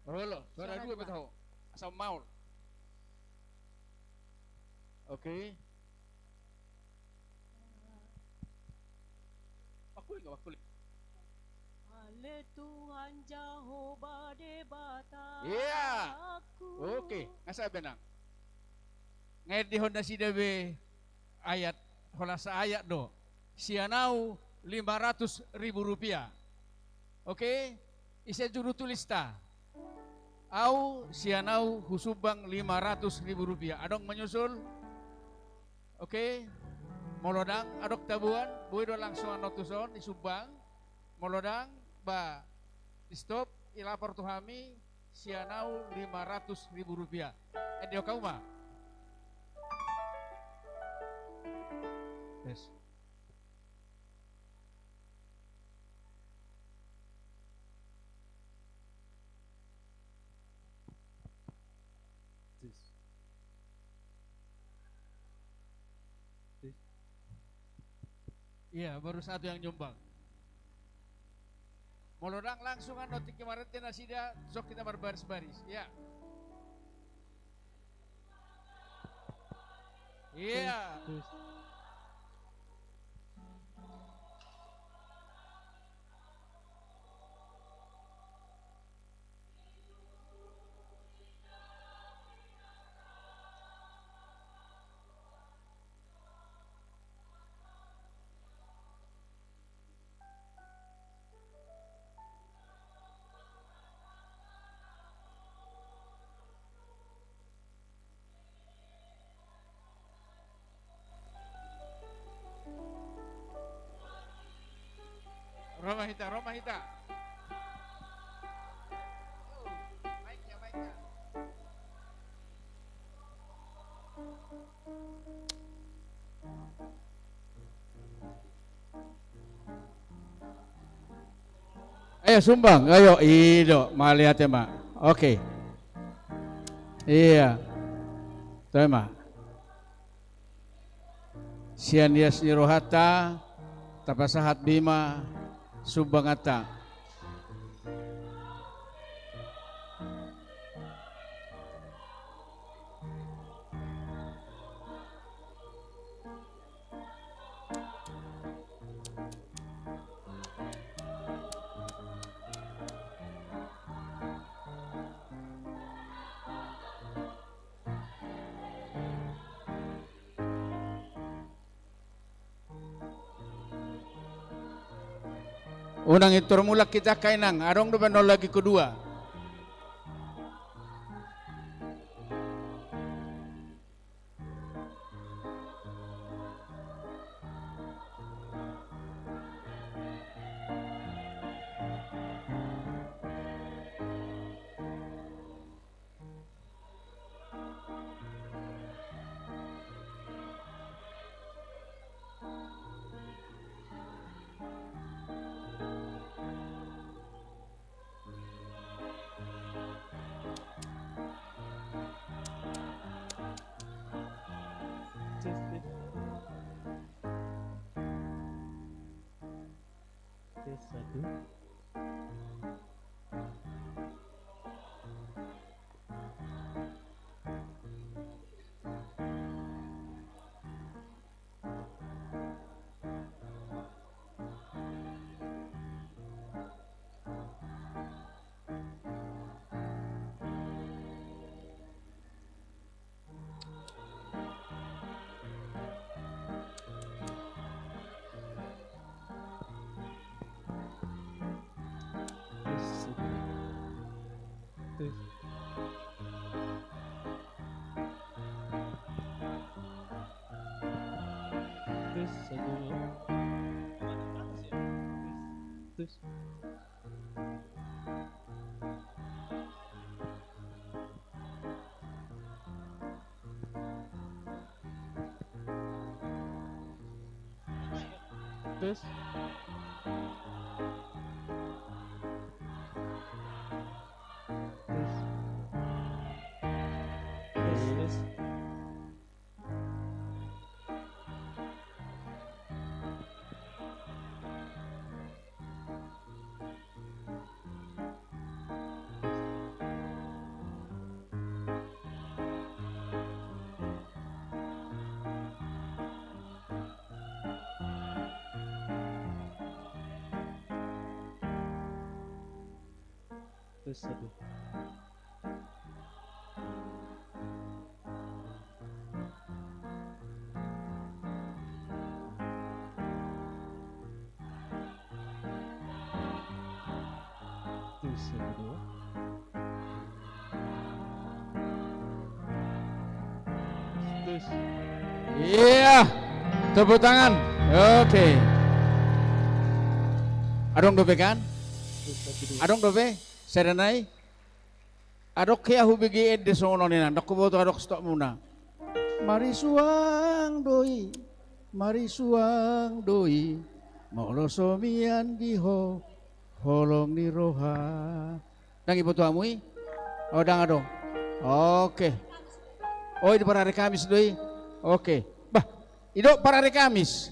Rolo, suara dua betul. Asal maul. Oke. Wakuli. Ale Tuhan Jehovah debata Iya. aku. Oke, ngasa benang. Ngayon di Honda Sidabe ayat holasa ayat do. Sianau 500.000 rupiah. Oke, isa juru tulista. Au sianau husubang 500.000 rupiah. Adong menyusul. Oke. Molodang adok tabuan, buido langsung anotuson di Subang. Molodang ba di stop ilapor tuhami sianau 500.000 rupiah. Dio kau mah. Yes. Iya, baru satu yang nyumbang. Molodang langsung anotik kemarin tenasida, sok kita berbaris-baris. Ya. Iya. Roma Hita. Mic-nya. Ayo sumbang, ayo ido, malihat ya mak. Oke. Iya. Tuh mak. Sian Yas Nirohata, Tapasahat Bima, Subangata. Unang itu mulak kita kainang, arong depan lagi kedua. Satu. Terus satu. Terus. Terus satu. Terus. Terus. Terus. Terus satu. Terus yang kedua. Terus. Iya, tepuk tangan. Oke. Adong dope kan? Terus satu dua. Adong dope, serenai. Adok kaya hubigi ede sono nina, dok boto adok stok muna. Mari suang doi, maulo somian diho, holong ni roha. Dang ibu tua mui, oh dang adong. Oke. Oh ini para hari Kamis doi. Oke. Bah, itu para hari Kamis.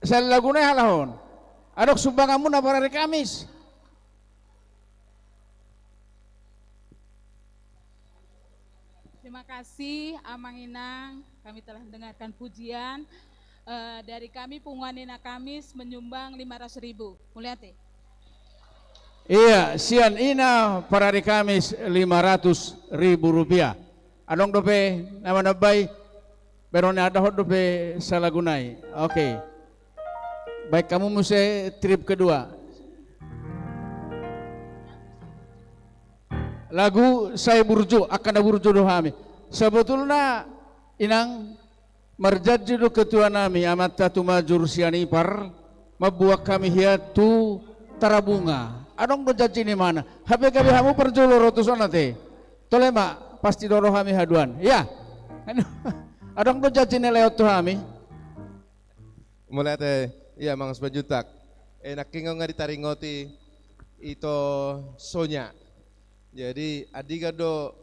Saya lagunnya halahon. Adok sumbangan muna para hari Kamis. Terima kasih Amang Inang, kami telah mendengarkan pujian. Dari kami Punguanina Kamis menyumbang 500.000. Mulyate. Iya, sian ina para hari Kamis 500.000 rupiah. Adong dope nama nabai, berone ada hot dope salagunai. Oke. Baik, kamu mesti trip kedua. Lagu saya burjo akan burjo dohami. Sebetulnya inang merjadi do ketua nami amat tatu majur siani par membuat kami hiatu tarabunga. Adong do janji ni mana? Habe kami hamu perjolo rotusan nate. Tole mak pasti doro kami haduan. Ya. Adong do janji ni lewat tu kami. Mulai teh, iya mang sebajutak. Enak kingong nga ditaringoti ito Sonya. Jadi adiga do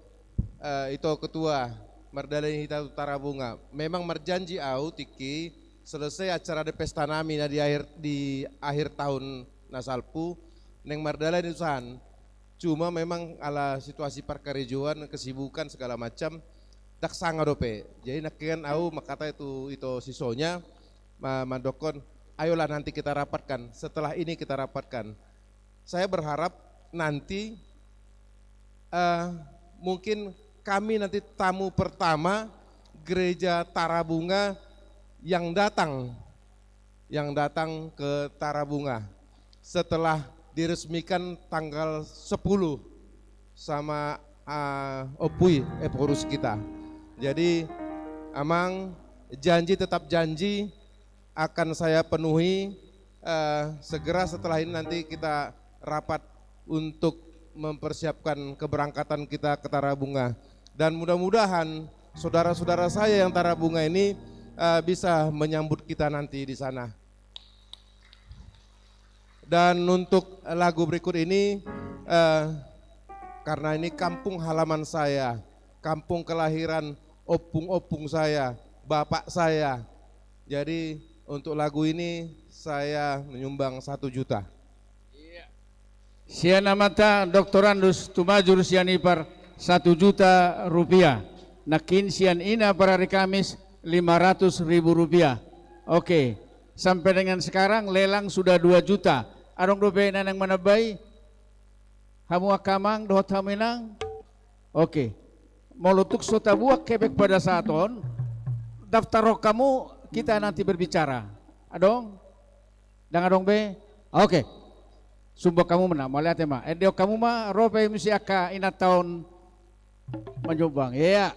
itu ketua Mardalani Hita Tarabunga. Memang merjanji au tiki selesai acara de pesta nami na di akhir tahun nasalpu neng Mardalani usahan. Cuma memang ala situasi perkerejuan, kesibukan segala macam tak sanga dope. Jadi nakian au makata itu sisonya mandokon ayolah nanti kita rapatkan. Setelah ini kita rapatkan. Saya berharap nanti mungkin kami nanti tamu pertama gereja Tarabunga yang datang ke Tarabunga setelah diresmikan tanggal 10 sama Opui pengurus kita. Jadi Amang janji tetap janji akan saya penuhi segera setelah ini nanti kita rapat untuk mempersiapkan keberangkatan kita ke Tarabunga dan mudah-mudahan saudara-saudara saya yang Tarabunga ini bisa menyambut kita nanti di sana. Dan untuk lagu berikut ini karena ini kampung halaman saya, kampung kelahiran opung-opung saya, bapak saya. Jadi untuk lagu ini saya menyumbang 1 juta. Sian amata doktorandus tumajur sian ipar 1 juta rupiah. Nakin sian ina para hari Kamis 500.000 rupiah. Oke, sampai dengan sekarang lelang sudah 2 juta. Arong dobe nanang manabay? Hamu akamang dohot haminang? Oke, molutuk sota buak kebek pada saaton. Daftar kamu kita nanti berbicara. Adong? Dan adong be? Oke. Sumpah kamu menang, malihat ya ma. Edio kamu mah rope misi aka ina tahun menyumbang. Iya.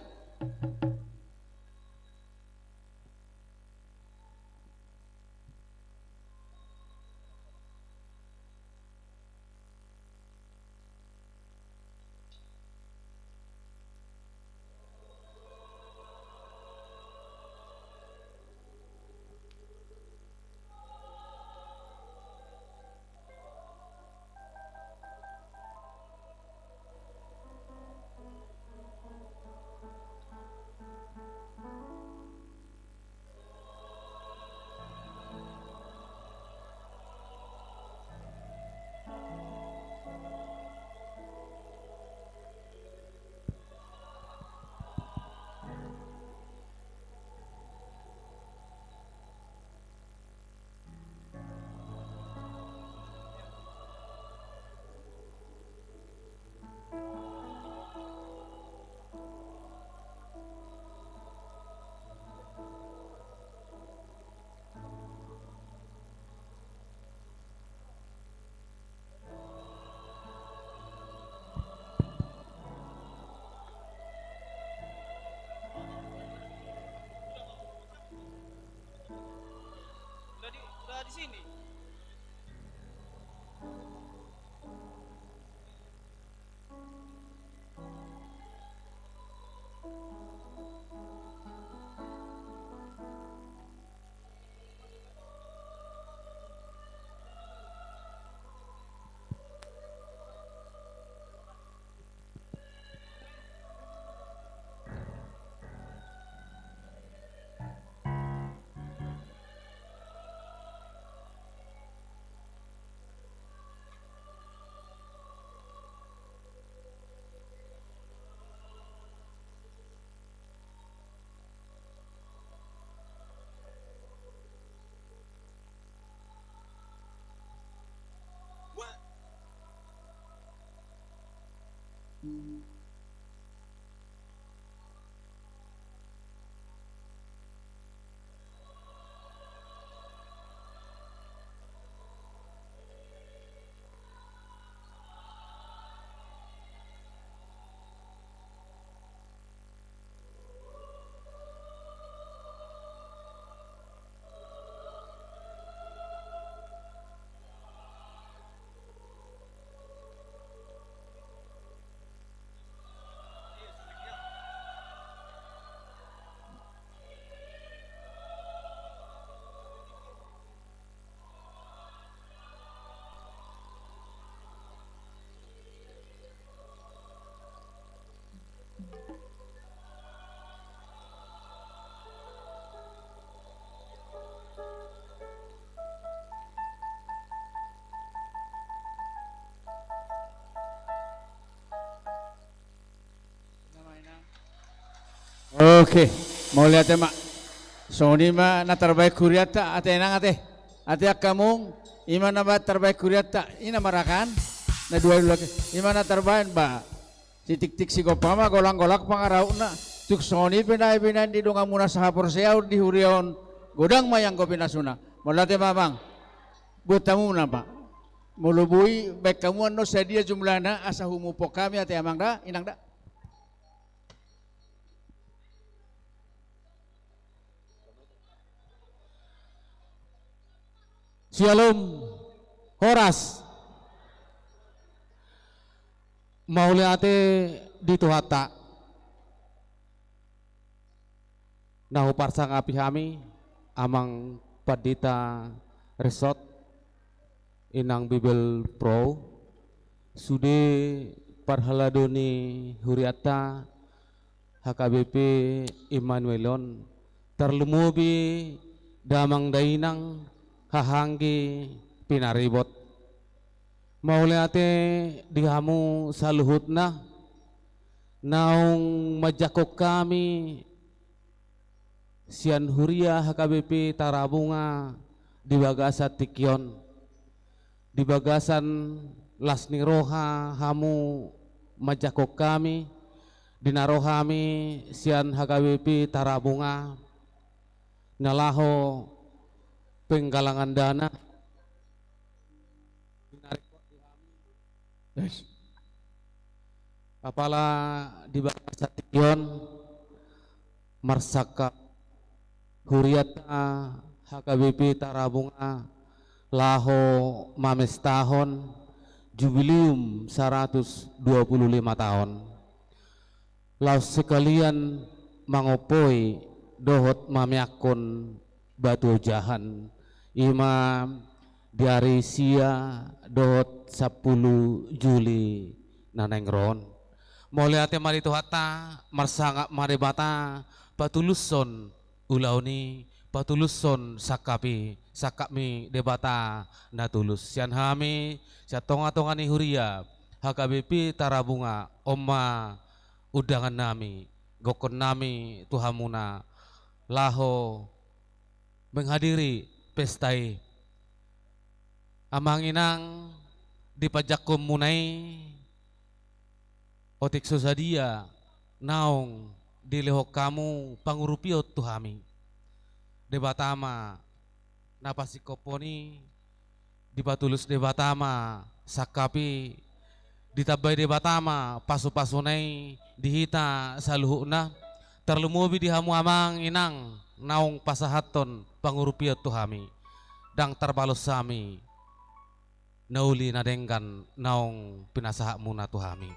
Udah di sini. Oke, mau lihat ya mak. Sony mah na terbaik kuriata ate nang ate. Ate kamu imana ba terbaik kuriata ina marakan. Na dua lagi. Imana terbaik ba. Titik-tik si gopama golang-golak pangarauna. Tuk Sony pinay-pinay di donga muna sa hapor siyaw di hurion. Godang mayang ko pinasuna. Mau lihat ya mamang. Buat tamu na pak. Mulubui baik kamu ano sa dia jumlahna asa humupo kami ate amang da inang da. Shalom, Horas. Mauliate dito hata. Nahu parsang api kami amang padita resort inang Bibel Pro sude parhaladoni huriata HKBP Immanuelon terlemubi damang dainang hahanggi pinaribot. Mauliate dihamu saluhutna naung majakok kami sian huria HKBP Tarabunga di bagasa tikyon di bagasan lasni roha hamu majakok kami dinarohami sian HKBP Tarabunga nalaho penggalangan dana Yes. Apala di bahasa Tikyon Marsaka Huriata HKBP Tarabunga Laho Mames tahun Jubilium 125 tahun. Laos sekalian mangopoi dohot mamiakon batu jahan imam diari sia dohot 10 Juli nanengron. Moliate mari tuhata marsangak mari bata patuluson ulauni patuluson sakami debata natulus sian hami siatonga-tonga ni huria HKBP Tarabunga Oma udangan nami gokon nami tuhamuna laho menghadiri pestai amanginang di pajakum munai otik susadia naong dilehok kamu pangurupiot tuhami debatama napasikoponi dibatulus debatama sakapi ditabay debatama pasu-pasunay dihita saluhuna terlumubi dihamu amang inang naong pasahaton pangurupiot tuhami dang terbalus sami nauli nadengkan naong pinasaha muna tuhami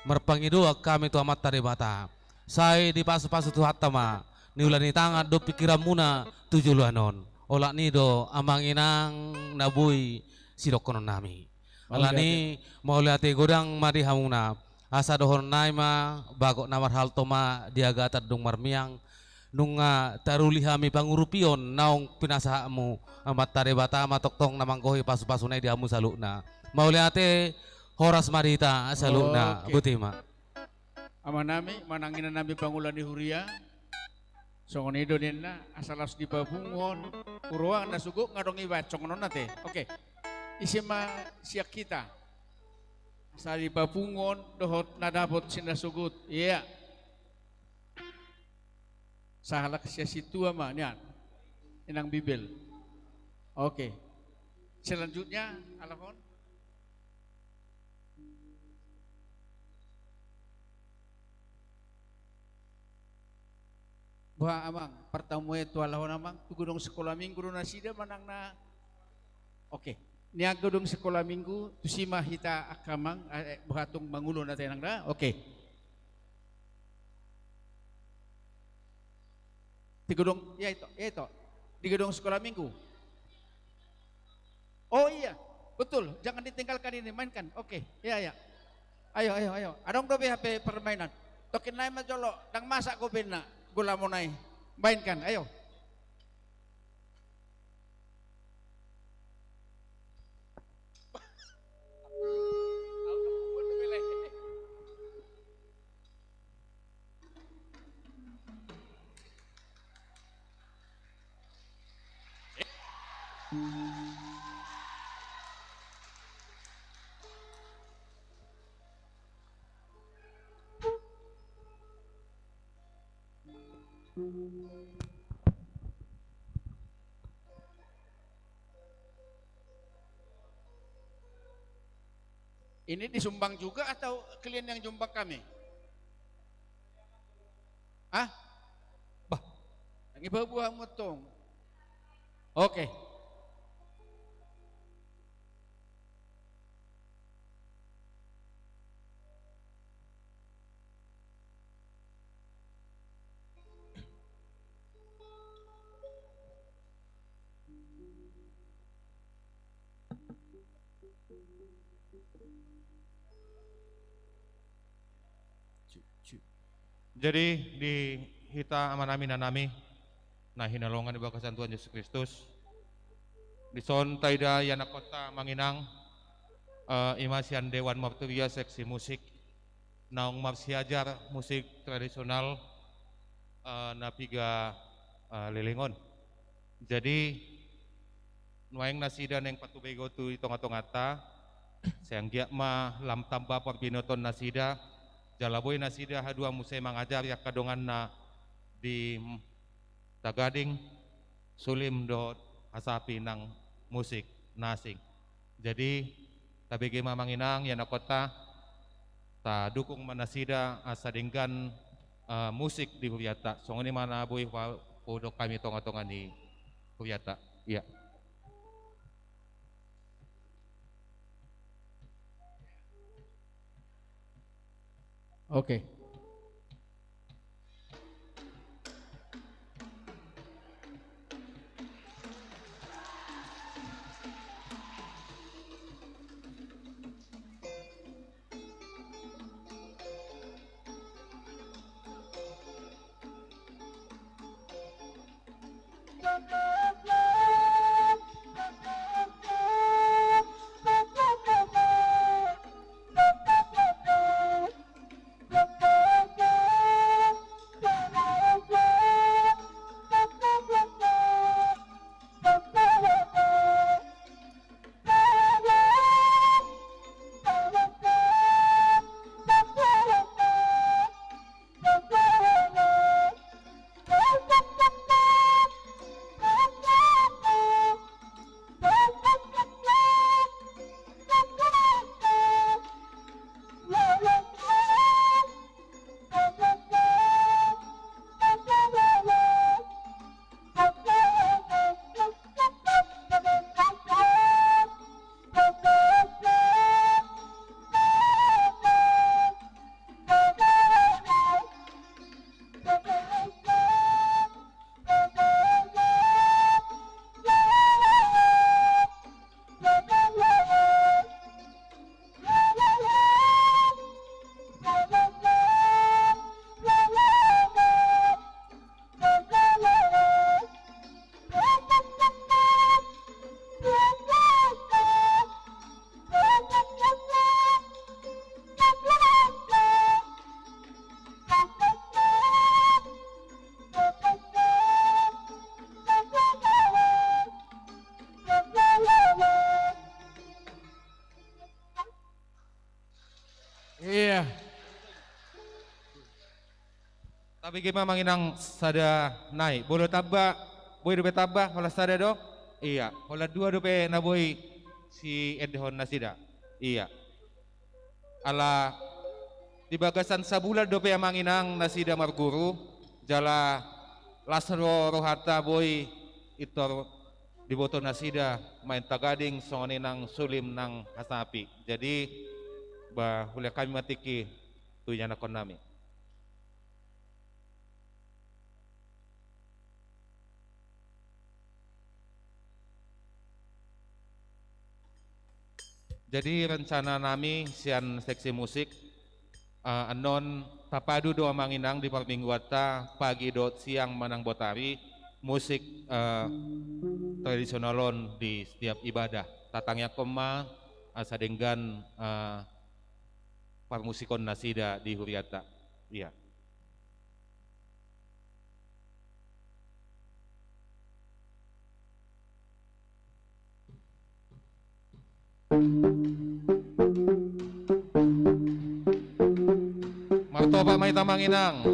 merpangidoa kami tu amat tarebata saya di pasu-pasu tuhatama niulani tangan do pikiran muna tujuluanon olak nido amanginang nabui sidokonon nami alani mau lihat godang mari hamuna asa dohon naima bagok namar haltoma diagata dung marmiang nunga taruli hami pangurupion naong pinasahamu amat tarebata matoktong namang kohi pasu-pasunay dihamu salukna mau lihat horas marita salukna butima Amanami manangina nami pangulan di huria songonido nina asalas di babungon uruang nasugo ngadong ibat songonon nate oke isima siak kita asal di babungon dohot nadabot sinasugut iya sahalak siya situ ama niyan inang bibel oke selanjutnya alakon Bah amang pertemu itu alahon amang tu gudong sekolah minggu na sida manang na oke niag gudong sekolah minggu tu sima hita akamang bahatung mangulo na tenang na oke di gudong ya itu di gudong sekolah minggu oh iya betul jangan ditinggalkan ini mainkan oke ya ayo adong dobe HP permainan tokin lain majolo dang masak ko pina gula mo nai mainkan ayo Ini disumbang juga atau klien yang jumbang kami? Ah? Bah, lagi buah motong. Oke. Jadi di hita amanami nanami na hinalongan ni bakasan Tuhan Yesus Kristus. Dison taida yana kota Manginang imasian Dewan Marturia seksi musik naung marsiajar musik tradisional napiga lelengon. Jadi nuaing nasida neng patubego tu itonga-tongata sayang giak ma lam tambah perbinoton nasida jalaboy nasida hadua musai mangajar yak kadongan na di Tagading sulim dot hasapi nang musik nasing. Jadi tabege Manginang yana kota ta dukung manasida asadinggan musik di Huryata. Songoni mana boy podok kami tonga-tonga di Huryata. Iya. Oke. Iya. Tapi gimana Manginang sada naik, boleh tabak, boleh dope tabak, hola sada do? Iya, hola dua dope na boy si Edhon nasida. Iya. Ala di bagasan sabulan dope yang Manginang nasida marguru, jala Lasro rohata boy itor di boto nasida main Tagading songoni nang sulim nang hasapi. Jadi bah hule kami matiki tuya nakon nami. Jadi rencana nami sian seksi musik anon tapadu doa Manginang di Parmingguata pagi dot siang manang botari musik tradisionalon di setiap ibadah tatangnya koma asadenggan parmusikon nasida di Huryata. Iya. Martoba may Manginang.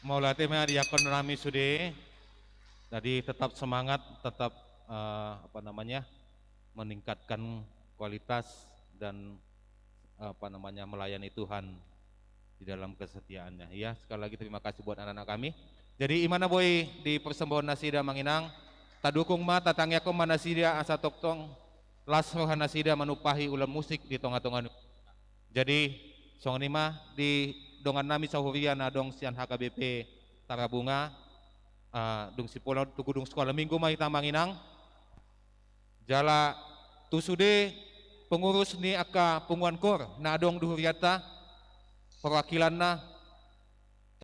mau latih mah diakon rami sude. Jadi tetap semangat, tetap meningkatkan kualitas dan melayani Tuhan di dalam kesetiaannya. Ya, sekali lagi terima kasih buat anak-anak kami. Jadi imana boy di persembahan nasida Manginang, tadukung ma tatangnya ko manasida asa toktong las rohan nasida manupahi ulam musik di tonga-tonga. Jadi song lima di dongan nami sahuria na dong sian HKBP Tarabunga, dung si pulau tugudung sekolah minggu ma ita Manginang. Jala tusude pengurus ni aka punguan kor na dong duhuriata perwakilan na